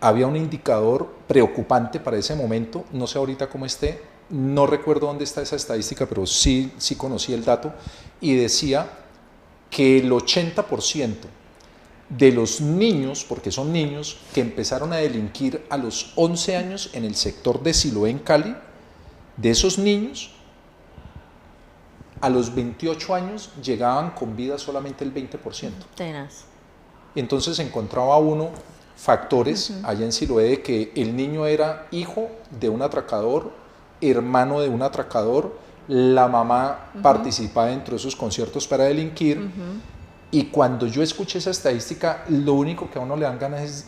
había un indicador preocupante para ese momento, no sé ahorita cómo esté, no recuerdo dónde está esa estadística, pero sí conocí el dato, y decía que el 80% de los niños, porque son niños, que empezaron a delinquir a los 11 años en el sector de Siloé en Cali, de esos niños, a los 28 años llegaban con vida solamente el 20%. tenaz. Entonces encontraba uno factores allá en Siloé de que el niño era hijo de un atracador, hermano de un atracador, la mamá participaba dentro de esos conciertos para delinquir. Y cuando yo escuché esa estadística, lo único que a uno le dan ganas es,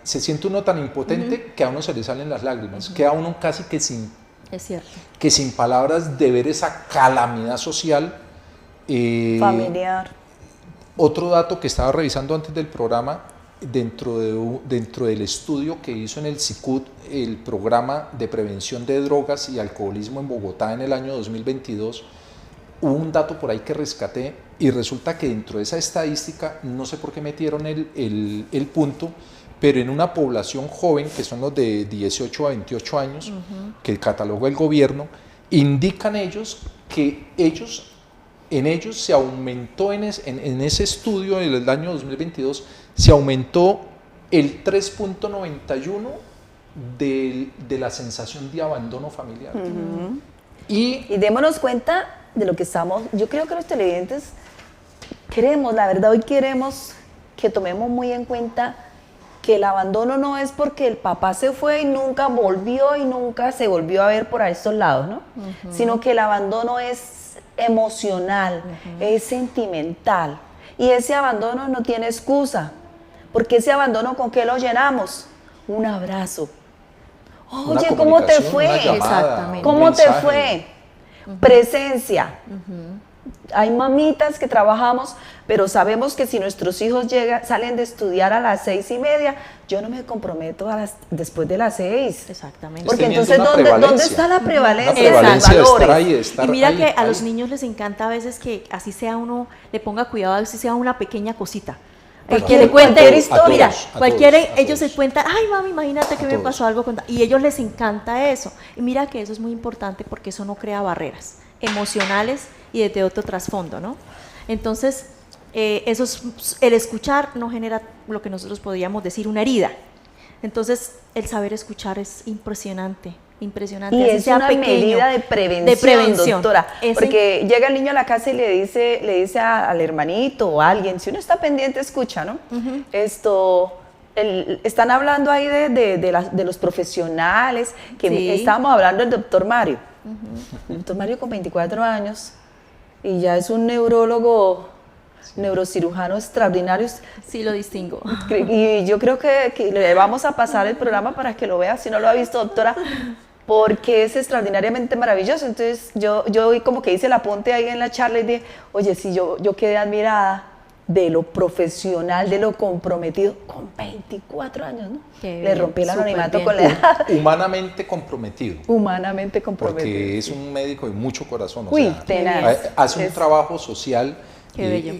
se siente uno tan impotente que a uno se le salen las lágrimas, queda uno casi que Es cierto. sin palabras de ver esa calamidad social. Familiar. Otro dato que estaba revisando antes del programa, dentro del estudio que hizo en el SICUD, el programa de prevención de drogas y alcoholismo en Bogotá en el año 2022, hubo un dato por ahí que rescaté y resulta que dentro de esa estadística, no sé por qué metieron el punto, pero en una población joven, que son los de 18 a 28 años, que catalogó el gobierno, indican ellos que en ellos se aumentó, en ese estudio del año 2022, se aumentó el 3.91 de la sensación de abandono familiar. Y démonos cuenta de lo que estamos, yo creo que los televidentes queremos, la verdad hoy queremos que tomemos muy en cuenta que el abandono no es porque el papá se fue y nunca volvió y nunca se volvió a ver por estos lados, ¿no? Sino que el abandono es emocional, es sentimental. Y ese abandono no tiene excusa, porque ese abandono, ¿con qué lo llenamos? Un abrazo. Oye, ¿cómo te fue? Una llamada, Exactamente. ¿Cómo te fue? Presencia. Hay mamitas que trabajamos, pero sabemos que si nuestros hijos salen de estudiar a las 6:30, yo no me comprometo después de las 6. Exactamente. Porque teniendo entonces, una ¿dónde está la prevalencia de prevalencia los de estar valores? ahí, de estar Y mira ahí, que a ahí. los niños les encanta a veces que así sea uno, le ponga cuidado, así sea una pequeña cosita. Que le cuente cualquier historia. mira, A cualquiera, todos, a ellos todos. se cuentan, ay mami, imagínate que me todos. pasó algo, y ellos les encanta eso. Y mira que eso es muy importante porque eso no crea barreras emocionales y desde otro trasfondo, ¿no? Entonces, el escuchar no genera lo que nosotros podríamos decir una herida. Entonces, el saber escuchar es impresionante. Impresionante. Y así es sea una pequeño, medida de prevención, doctora. Es Porque llega el niño a la casa y le dice al hermanito o a alguien, si uno está pendiente, escucha, ¿no? Están hablando ahí de los profesionales, que Sí. estábamos hablando del doctor Mario. El doctor Mario con 24 años y ya es un neurólogo, neurocirujano extraordinario. Sí, lo distingo. Y yo creo que le vamos a pasar el programa para que lo vea, si no lo ha visto, doctora, porque es extraordinariamente maravilloso. Entonces yo como que hice el apunte ahí en la charla y dije, oye, sí, yo quedé admirada de lo profesional, de lo comprometido, con 24 años, ¿no? Qué Le bien, rompí el súper anonimato bien. con la edad. Humanamente comprometido. Humanamente comprometido. Porque es un médico de mucho corazón. Uy, tenaz. Hace un trabajo social. Qué bello.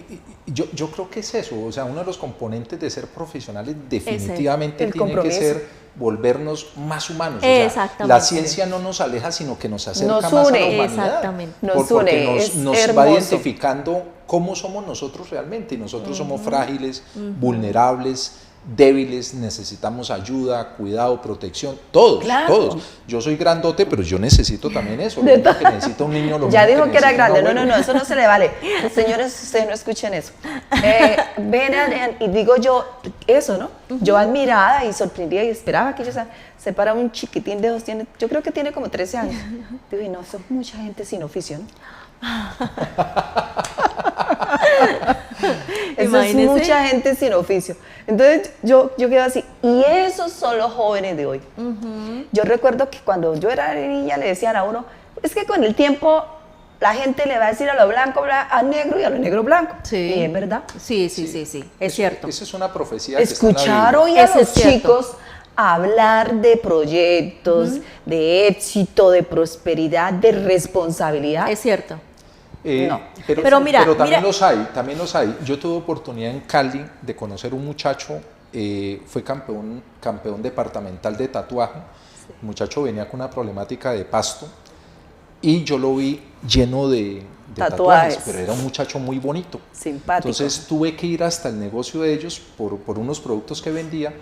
Yo creo que es eso, o sea, uno de los componentes de ser profesionales definitivamente el tiene que compromiso. ser volvernos más humanos. O sea, Exactamente. la ciencia no nos aleja, sino que nos acerca Nos más a la une. humanidad. Exactamente. Porque Nos une, es nos va hermoso. identificando cómo somos nosotros realmente. Y nosotros somos frágiles, vulnerables, débiles, necesitamos ayuda, cuidado, protección, todos, Claro. todos. Yo soy grandote, pero yo necesito también eso. Lo mismo que necesita un niño, lo Ya mismo dijo que era necesita un grande, abuelo. no, eso no se le vale. Señores, ustedes no escuchen eso. Vean, y digo yo, eso, ¿no? Yo admirada y sorprendida y esperaba que ellos se para un chiquitín de 2, yo creo que tiene como 13 años. Digo, y no, eso es mucha gente sin oficio, ¿no? Eso es Imagínese. mucha gente sin oficio. Entonces yo quedo así, y esos son los jóvenes de hoy. Yo recuerdo que cuando yo era niña le decían a uno, es que con el tiempo la gente le va a decir a lo blanco a negro y a lo negro blanco. Sí. Y es verdad. Sí, es cierto. Esa es una profecía que está en la Escuchar Biblia. hoy a Eso los es cierto. chicos hablar de proyectos, de éxito, de prosperidad, de responsabilidad. Es cierto. No. Pero mira, también mira. también los hay. Yo tuve oportunidad en Cali de conocer un muchacho, fue campeón departamental de tatuaje. El muchacho venía con una problemática de pasto y yo lo vi lleno de tatuajes, pero era un muchacho muy bonito. Simpático. Entonces tuve que ir hasta el negocio de ellos por unos productos que vendía,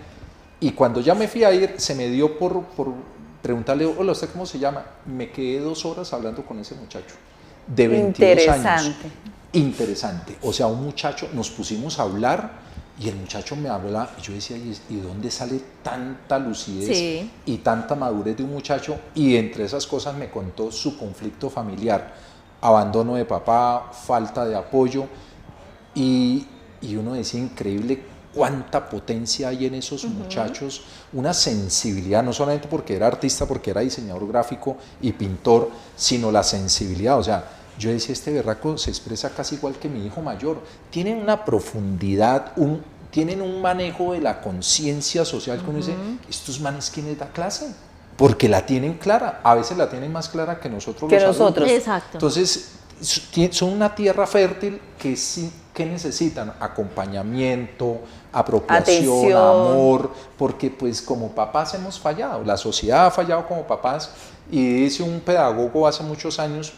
y cuando ya me fui a ir, se me dio por preguntarle, hola, ¿usted cómo se llama? Me quedé 2 horas hablando con ese muchacho de 22 años. Interesante. O sea, un muchacho, nos pusimos a hablar y el muchacho me habla y yo decía, ¿y dónde sale tanta lucidez Sí. y tanta madurez de un muchacho? Y entre esas cosas me contó su conflicto familiar, abandono de papá, falta de apoyo, y uno decía, increíble cuánta potencia hay en esos muchachos, una sensibilidad, no solamente porque era artista, porque era diseñador gráfico y pintor, sino la sensibilidad. O sea, yo decía, este berraco se expresa casi igual que mi hijo mayor. Tienen una profundidad, tienen un manejo de la conciencia social que uno dice, ¿estos manes quién les da clase? Porque la tienen clara, a veces la tienen más clara que nosotros los adultos. Exacto. Entonces, son una tierra fértil que sí, que necesitan acompañamiento, apropiación, Atención. amor, porque pues como papás hemos fallado, la sociedad ha fallado como papás, y dice un pedagogo hace muchos años,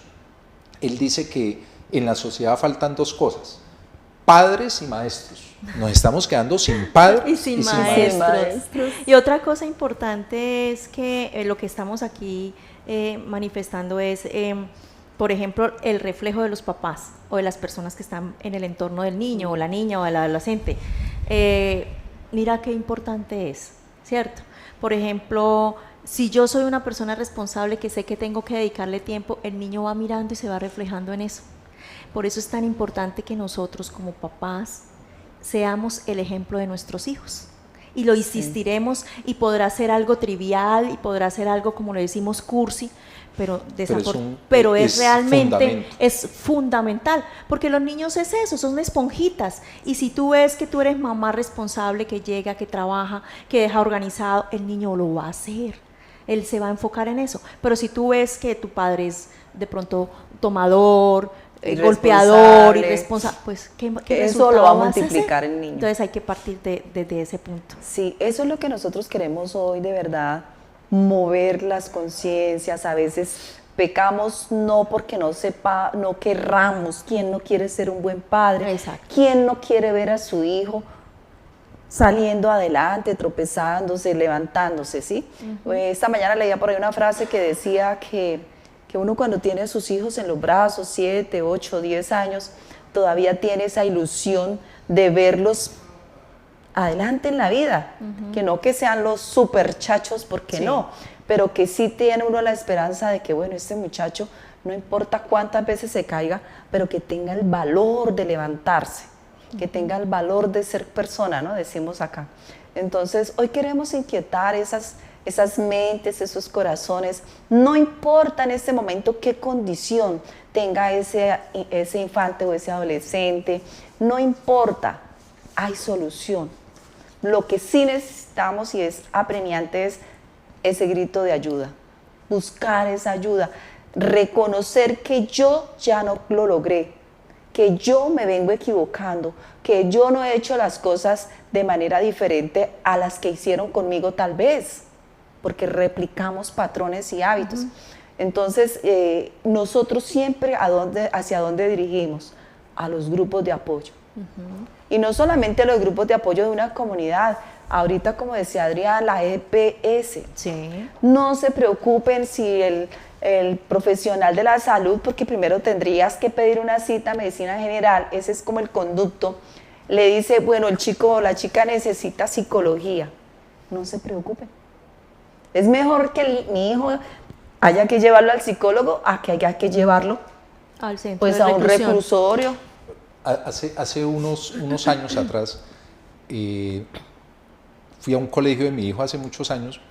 él dice que en la sociedad faltan 2 cosas, padres y maestros. Nos estamos quedando sin padres Y sin maestros. maestros. Y otra cosa importante es que lo que estamos aquí manifestando es, por ejemplo, el reflejo de los papás o de las personas que están en el entorno del niño o la niña o del adolescente. Mira qué importante es, ¿cierto? Por ejemplo, si yo soy una persona responsable que sé que tengo que dedicarle tiempo, el niño va mirando y se va reflejando en eso. Por eso es tan importante que nosotros como papás seamos el ejemplo de nuestros hijos. Y lo insistiremos, y podrá ser algo trivial y podrá ser algo, como le decimos, cursi, pero es realmente fundamento. es fundamental, porque los niños es eso, son esponjitas, y si tú ves que tú eres mamá responsable, que llega, que trabaja, que deja organizado, el niño lo va a hacer, él se va a enfocar en eso. Pero si tú ves que tu padre es de pronto tomador, golpeador, irresponsable, pues ¿qué eso lo va a multiplicar el niño. Entonces hay que partir desde ese punto. Sí, eso es lo que nosotros queremos hoy, de verdad, mover las conciencias. A veces pecamos no porque no querramos. ¿Quién no quiere ser un buen padre? Exacto. ¿Quién no quiere ver a su hijo saliendo adelante, tropezándose, levantándose, sí? Esta mañana leía por ahí una frase que decía que uno cuando tiene a sus hijos en los brazos, 7, 8, 10 años, todavía tiene esa ilusión de verlos adelante en la vida, que no que sean los superchachos, porque Sí. no, pero que sí tiene uno la esperanza de que, bueno, este muchacho, no importa cuántas veces se caiga, pero que tenga el valor de levantarse, que tenga el valor de ser persona, ¿no? Decimos acá. Entonces, hoy queremos inquietar esas mentes, esos corazones, no importa en este momento qué condición tenga ese infante o ese adolescente, no importa, hay solución. Lo que sí necesitamos y es apremiante es ese grito de ayuda, buscar esa ayuda, reconocer que yo ya no lo logré, que yo me vengo equivocando, que yo no he hecho las cosas de manera diferente a las que hicieron conmigo tal vez. porque replicamos patrones y hábitos. Entonces, nosotros siempre hacia dónde dirigimos, a los grupos de apoyo. Y no solamente los grupos de apoyo de una comunidad, ahorita como decía Adrián, la EPS. Sí. No se preocupen si el profesional de la salud, porque primero tendrías que pedir una cita a medicina general, ese es como el conducto, le dice, bueno, el chico o la chica necesita psicología. No se preocupen. Es mejor que mi hijo haya que llevarlo al psicólogo a que haya que llevarlo Al centro pues de a un reclusión. reclusorio. Hace unos años atrás fui a un colegio de mi hijo hace muchos años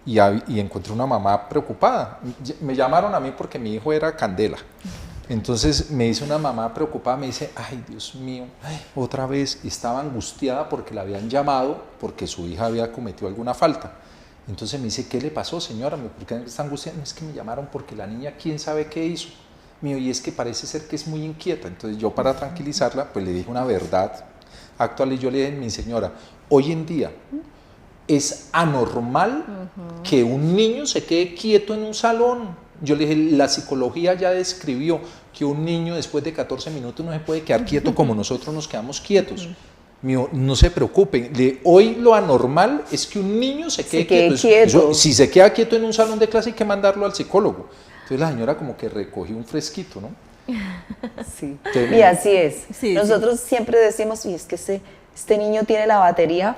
y encontré una mamá preocupada. Me llamaron a mí porque mi hijo era candela. Entonces me dice una mamá preocupada, me dice, ay Dios mío, otra vez, y estaba angustiada porque la habían llamado porque su hija había cometido alguna falta. Entonces me dice, ¿qué le pasó, señora? ¿Por qué está angustiada? No, es que me llamaron porque la niña quién sabe qué hizo. Mío, y es que parece ser que es muy inquieta. Entonces yo, para tranquilizarla, pues le dije una verdad actual y yo le dije, mi señora, hoy en día es anormal que un niño se quede quieto en un salón. Yo le dije, la psicología ya describió que un niño después de 14 minutos no se puede quedar quieto como nosotros nos quedamos quietos. Mío, no se preocupen, hoy lo anormal es que un niño se quede quieto. Si se queda quieto en un salón de clase hay que mandarlo al psicólogo. Entonces la señora como que recogió un fresquito, ¿no? Sí, y así es. Sí, nosotros siempre decimos, y es que este niño tiene la batería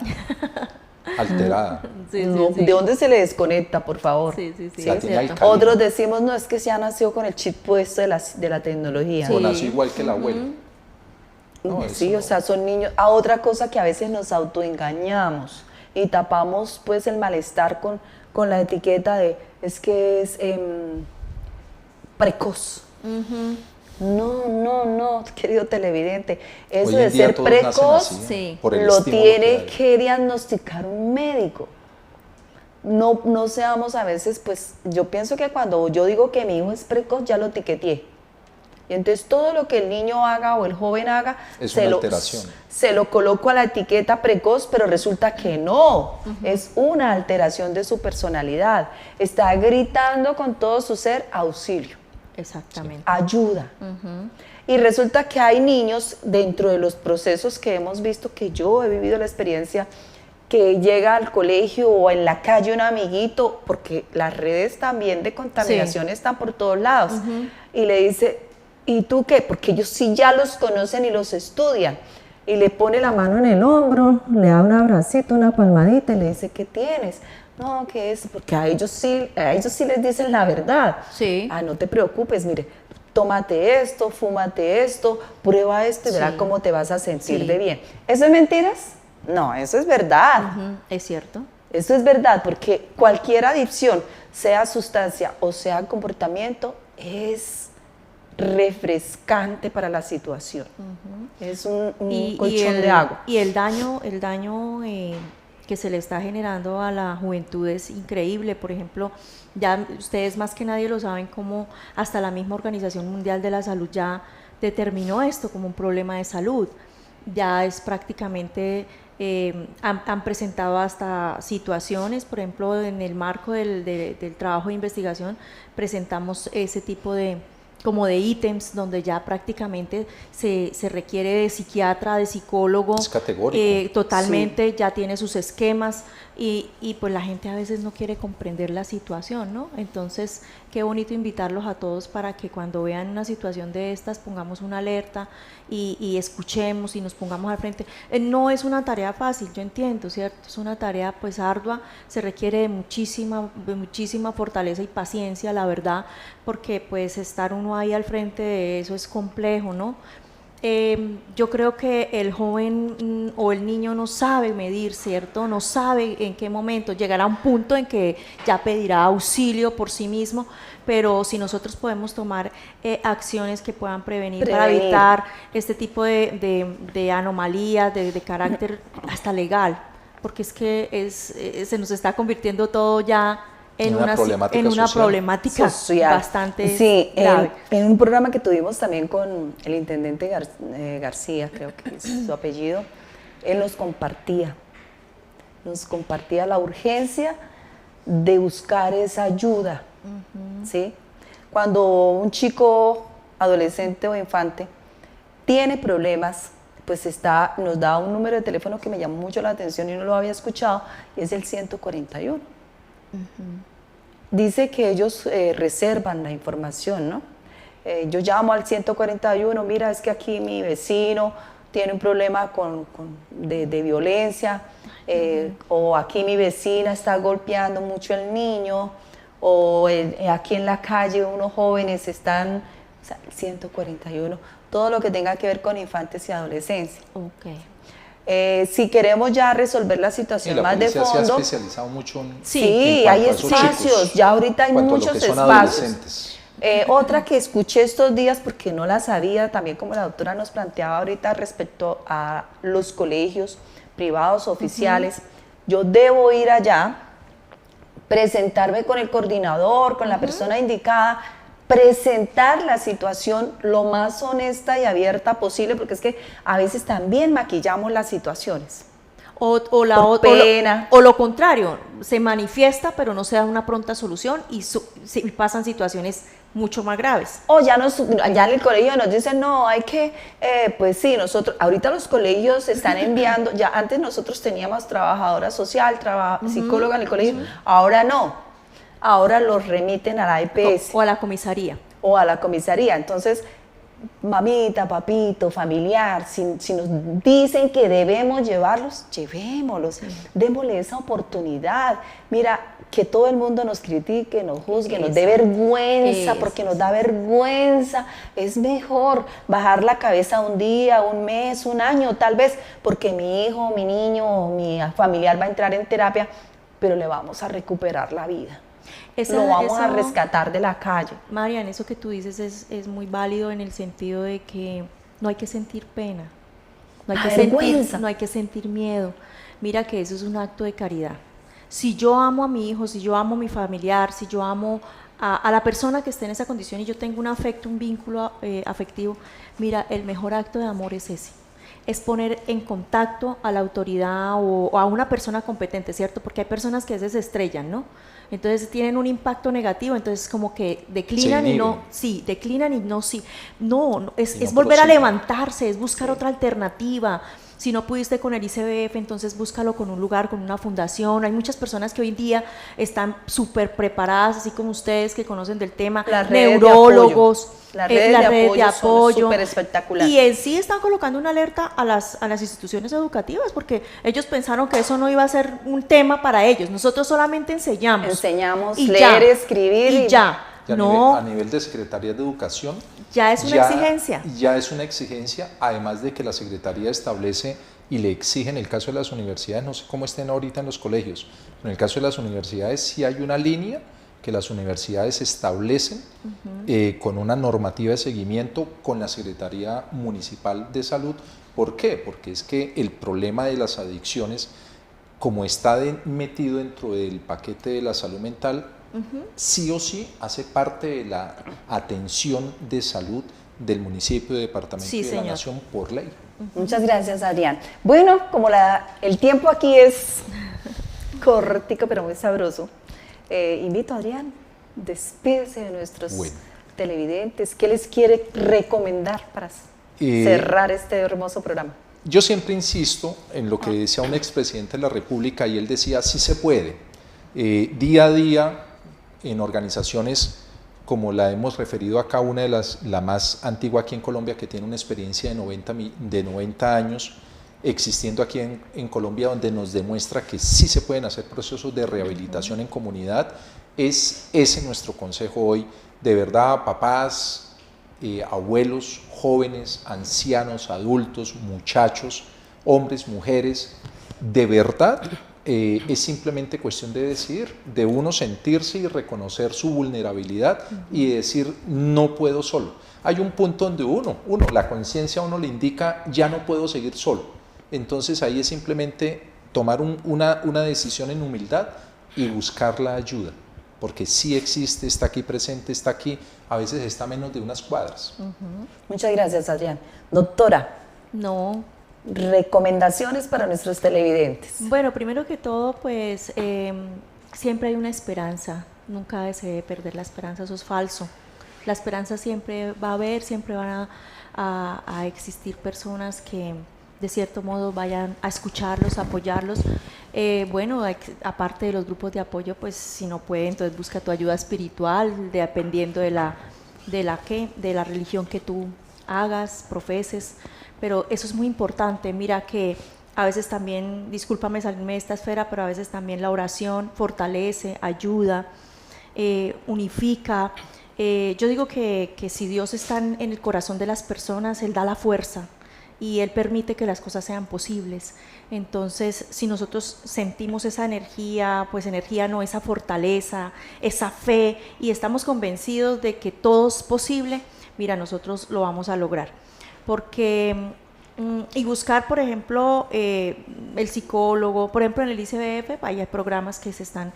alterada. Sí, no, sí. ¿de dónde se le desconecta, por favor? Sí, La tiene cierto. alcalina. Otros decimos, no, es que se ha nacido con el chip puesto de la tecnología. O nació igual que el abuelo. No, Sí, eso o sea, son niños. A otra cosa que a veces nos autoengañamos y tapamos pues el malestar con la etiqueta de, es que es precoz. No, querido televidente. Eso Hoy en de día ser todos nacen precoz así, sí, por el lo estímulo tiene hay. que diagnosticar un médico. No seamos a veces, pues yo pienso que cuando yo digo que mi hijo es precoz, ya lo etiqueté. Y entonces todo lo que el niño haga o el joven haga, Es una alteración. se lo coloco a la etiqueta precoz, pero resulta que no, es una alteración de su personalidad. Está gritando con todo su ser, auxilio, Exactamente. ayuda. Y resulta que hay niños dentro de los procesos que hemos visto, que yo he vivido la experiencia, que llega al colegio o en la calle un amiguito, porque las redes también de contaminación están por todos lados, y le dice, ¿y tú qué? Porque ellos sí ya los conocen y los estudian. Y le pone la mano en el hombro, le da un abracito, una palmadita y le dice, ¿qué tienes? No, ¿qué es? Porque a ellos sí les dicen la verdad. Sí. Ah, no te preocupes, mire, tómate esto, fúmate esto, prueba esto y verás cómo te vas a sentir de bien. ¿Eso es mentiras? No, eso es verdad. Es cierto. Eso es verdad, porque cualquier adicción, sea sustancia o sea comportamiento, es refrescante para la situación. Es un colchón de agua. Y el daño que se le está generando a la juventud es increíble. Por ejemplo, ya ustedes más que nadie lo saben, como hasta la misma Organización Mundial de la Salud ya determinó esto como un problema de salud. Ya es prácticamente, han presentado hasta situaciones, por ejemplo, en el marco del trabajo de investigación, presentamos ese tipo de ítems donde ya prácticamente se requiere de psiquiatra, de psicólogo. Es categórico. Totalmente, ya tiene sus esquemas y pues la gente a veces no quiere comprender la situación, ¿no? Entonces, qué bonito invitarlos a todos para que cuando vean una situación de estas pongamos una alerta y escuchemos y nos pongamos al frente. No es una tarea fácil, yo entiendo, ¿cierto? Es una tarea pues ardua, se requiere de muchísima fortaleza y paciencia, la verdad, porque pues estar uno ahí al frente de eso es complejo, ¿no? Yo creo que el joven o el niño no sabe medir, ¿cierto? No sabe en qué momento, llegará a un punto en que ya pedirá auxilio por sí mismo, pero si nosotros podemos tomar acciones que puedan prevenir para evitar este tipo de anomalías de carácter hasta legal, porque es que se nos está convirtiendo todo ya en una problemática social bastante grave. En un programa que tuvimos también con el intendente García, creo que es su apellido, él nos compartía la urgencia de buscar esa ayuda, ¿sí? Cuando un chico, adolescente o infante tiene problemas, pues nos da un número de teléfono que me llamó mucho la atención y no lo había escuchado, y es el 141. Dice que ellos reservan la información, ¿no? Yo llamo al 141, mira, es que aquí mi vecino tiene un problema de violencia, o aquí mi vecina está golpeando mucho al niño, o aquí en la calle unos jóvenes están, o sea, 141, todo lo que tenga que ver con infantes y adolescencia. Si queremos ya resolver la situación más de fondo, se ha especializado mucho en, sí, hay espacios, ya ahorita hay muchos espacios. Otra que escuché estos días porque no la sabía, también como la doctora nos planteaba ahorita respecto a los colegios privados oficiales, yo debo ir allá, presentarme con el coordinador, con la persona indicada, presentar la situación lo más honesta y abierta posible, porque es que a veces también maquillamos las situaciones. O lo contrario, se manifiesta pero no se da una pronta solución y pasan situaciones mucho más graves. O ya en el colegio nos dicen, no, hay que, pues sí, ahorita los colegios están enviando, ya antes nosotros teníamos trabajadora social, psicóloga en el colegio, ahora no, ahora los remiten a la EPS. O a la comisaría. O a la comisaría, entonces, mamita, papito, familiar, si nos dicen que debemos llevarlos, llevémoslos, démosle esa oportunidad. Mira, que todo el mundo nos critique, nos juzgue, nos dé vergüenza, porque nos da vergüenza. Es mejor bajar la cabeza un día, un mes, un año, tal vez, porque mi hijo, mi niño, mi familiar va a entrar en terapia, pero le vamos a recuperar la vida. Lo vamos a rescatar de la calle. Marian, eso que tú dices es muy válido en el sentido de que no hay que sentir pena, no hay que sentir miedo. Mira que eso es un acto de caridad. Si yo amo a mi hijo, si yo amo a mi familiar, si yo amo a la persona que esté en esa condición y yo tengo un afecto, un vínculo afectivo, mira, el mejor acto de amor es ese. Es poner en contacto a la autoridad o a una persona competente, ¿cierto? Porque hay personas que a veces se estrellan, ¿no? Entonces tienen un impacto negativo, entonces como que declinan y no, sí, declinan y no, sí. No, es volver a levantarse, es buscar otra alternativa. Si no pudiste con el ICBF, entonces búscalo con un lugar, con una fundación. Hay muchas personas que hoy en día están súper preparadas, así como ustedes que conocen del tema, neurólogos, las redes de apoyo súper espectacular. Y en sí están colocando una alerta a las instituciones educativas, porque ellos pensaron que eso no iba a ser un tema para ellos. Nosotros solamente enseñamos leer, escribir y ya. A nivel de Secretaría de Educación, ya es una exigencia. Ya es una exigencia, además de que la Secretaría establece y le exige en el caso de las universidades, no sé cómo estén ahorita en los colegios, pero en el caso de las universidades sí hay una línea que las universidades establecen con una normativa de seguimiento con la Secretaría Municipal de Salud. ¿Por qué? Porque es que el problema de las adicciones, como está metido dentro del paquete de la salud mental, sí o sí hace parte de la atención de salud del municipio, departamento y de la nación por ley. Muchas gracias, Adrián. Bueno, como el tiempo aquí es cortico pero muy sabroso, invito a Adrián, despídese de nuestros televidentes. ¿Qué les quiere recomendar para cerrar este hermoso programa? Yo siempre insisto en lo que decía un expresidente de la República, y él decía, sí se puede. Día a día, en organizaciones como la hemos referido acá, una de la más antigua aquí en Colombia, que tiene una experiencia de 90 años existiendo aquí en Colombia, donde nos demuestra que sí se pueden hacer procesos de rehabilitación en comunidad. Es ese nuestro consejo hoy, de verdad, papás, abuelos, jóvenes, ancianos, adultos, muchachos, hombres, mujeres, de verdad. Es simplemente cuestión de decidir, de uno sentirse y reconocer su vulnerabilidad y decir, no puedo solo. Hay un punto donde la conciencia a uno le indica, ya no puedo seguir solo. Entonces ahí es simplemente tomar una decisión en humildad y buscar la ayuda, porque sí existe, está aquí presente, está aquí, a veces está a menos de unas cuadras. Muchas gracias, Adrián. Doctora. recomendaciones para nuestros televidentes. Bueno, primero que todo, pues siempre hay una esperanza, nunca se debe perder la esperanza, eso es falso. La esperanza siempre va a haber, siempre van a existir personas que de cierto modo vayan a escucharlos, a apoyarlos. Bueno, aparte de los grupos de apoyo, pues si no puede, entonces busca tu ayuda espiritual, dependiendo de la religión que tú hagas, profeses, pero eso es muy importante. Mira que a veces también, discúlpame salirme de esta esfera, pero a veces también la oración fortalece, ayuda, unifica. Yo digo que si Dios está en el corazón de las personas, Él da la fuerza y Él permite que las cosas sean posibles. Entonces, si nosotros sentimos esa energía, pues energía no, esa fortaleza, esa fe, y estamos convencidos de que todo es posible, mira, nosotros lo vamos a lograr. Porque, y buscar, por ejemplo, el psicólogo, por ejemplo, en el ICBF hay programas que se están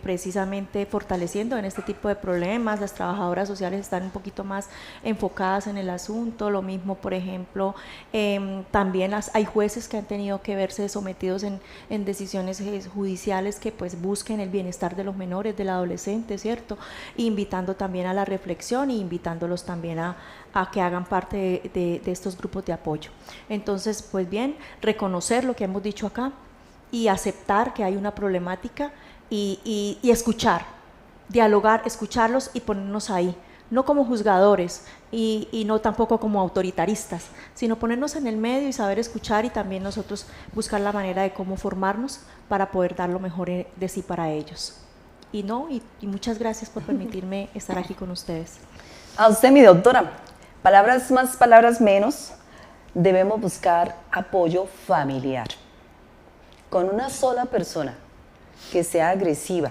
precisamente fortaleciendo en este tipo de problemas. Las trabajadoras sociales están un poquito más enfocadas en el asunto. Lo mismo, por ejemplo, también hay jueces que han tenido que verse sometidos en decisiones judiciales que pues busquen el bienestar de los menores, del adolescente, ¿cierto? Invitando también a la reflexión y invitándolos también a que hagan parte de estos grupos de apoyo. Entonces, pues bien, reconocer lo que hemos dicho acá y aceptar que hay una problemática y escuchar, dialogar, escucharlos y ponernos ahí, no como juzgadores y no tampoco como autoritaristas, sino ponernos en el medio y saber escuchar y también nosotros buscar la manera de cómo formarnos para poder dar lo mejor de sí para ellos. Y muchas gracias por permitirme estar aquí con ustedes. A usted, mi doctora, palabras más, palabras menos, debemos buscar apoyo familiar. Con una sola persona que sea agresiva,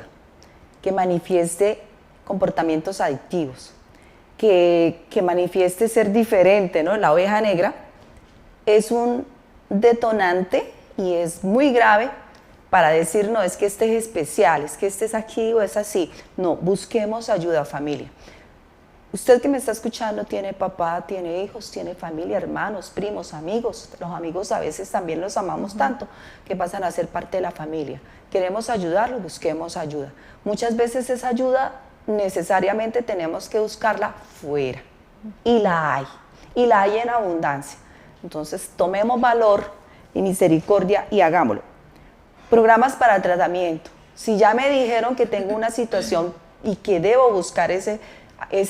que manifieste comportamientos adictivos, que manifieste ser diferente, ¿no? La oveja negra es un detonante y es muy grave para decir, no, es que este es especial, es que este es aquí o es así. No, busquemos ayuda, familia. Usted que me está escuchando tiene papá, tiene hijos, tiene familia, hermanos, primos, amigos. Los amigos a veces también los amamos tanto que pasan a ser parte de la familia. Queremos ayudarlos, busquemos ayuda. Muchas veces esa ayuda necesariamente tenemos que buscarla fuera. Y la hay en abundancia. Entonces tomemos valor y misericordia y hagámoslo. Programas para tratamiento. Si ya me dijeron que tengo una situación y que debo buscar esa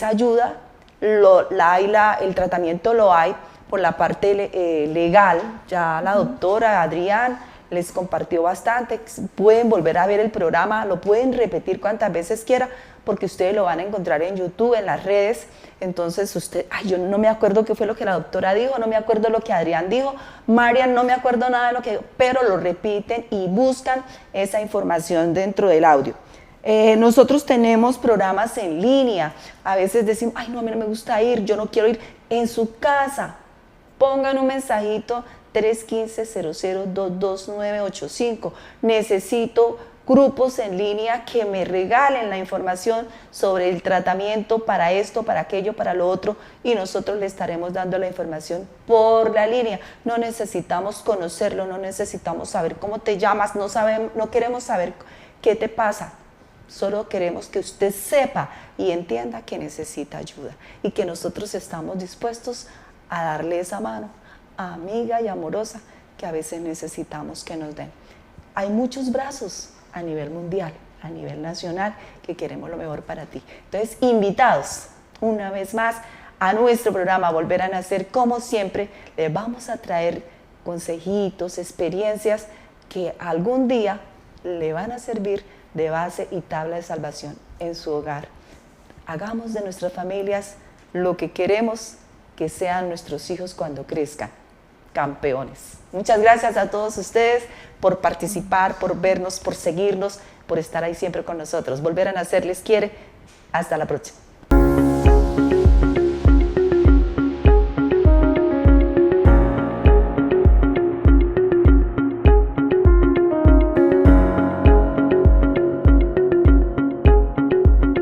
ayuda, el tratamiento lo hay por la parte legal. Ya la doctora Adrián les compartió bastante. Pueden volver a ver el programa, lo pueden repetir cuantas veces quiera, porque ustedes lo van a encontrar en YouTube, en las redes. Entonces yo no me acuerdo qué fue lo que la doctora dijo, no me acuerdo lo que Adrián dijo, Marian, no me acuerdo nada de lo que dijo, pero lo repiten y buscan esa información dentro del audio. Nosotros tenemos programas en línea. A veces decimos, ay no, a mí no me gusta ir, yo no quiero ir. En su casa, pongan un mensajito 315-0022-985. Necesito grupos en línea que me regalen la información sobre el tratamiento para esto, para aquello, para lo otro, y nosotros le estaremos dando la información por la línea. No necesitamos conocerlo, no necesitamos saber cómo te llamas, no queremos saber qué te pasa. Solo queremos que usted sepa y entienda que necesita ayuda y que nosotros estamos dispuestos a darle esa mano amiga y amorosa que a veces necesitamos que nos den. Hay muchos brazos a nivel mundial, a nivel nacional, que queremos lo mejor para ti. Entonces, invitados una vez más a nuestro programa Volver a Nacer. Como siempre, les vamos a traer consejitos, experiencias que algún día le van a servir de base y tabla de salvación en su hogar. Hagamos de nuestras familias lo que queremos que sean nuestros hijos cuando crezcan, campeones. Muchas gracias a todos ustedes por participar, por vernos, por seguirnos, por estar ahí siempre con nosotros. Volver a Nacer les quiere. Hasta la próxima.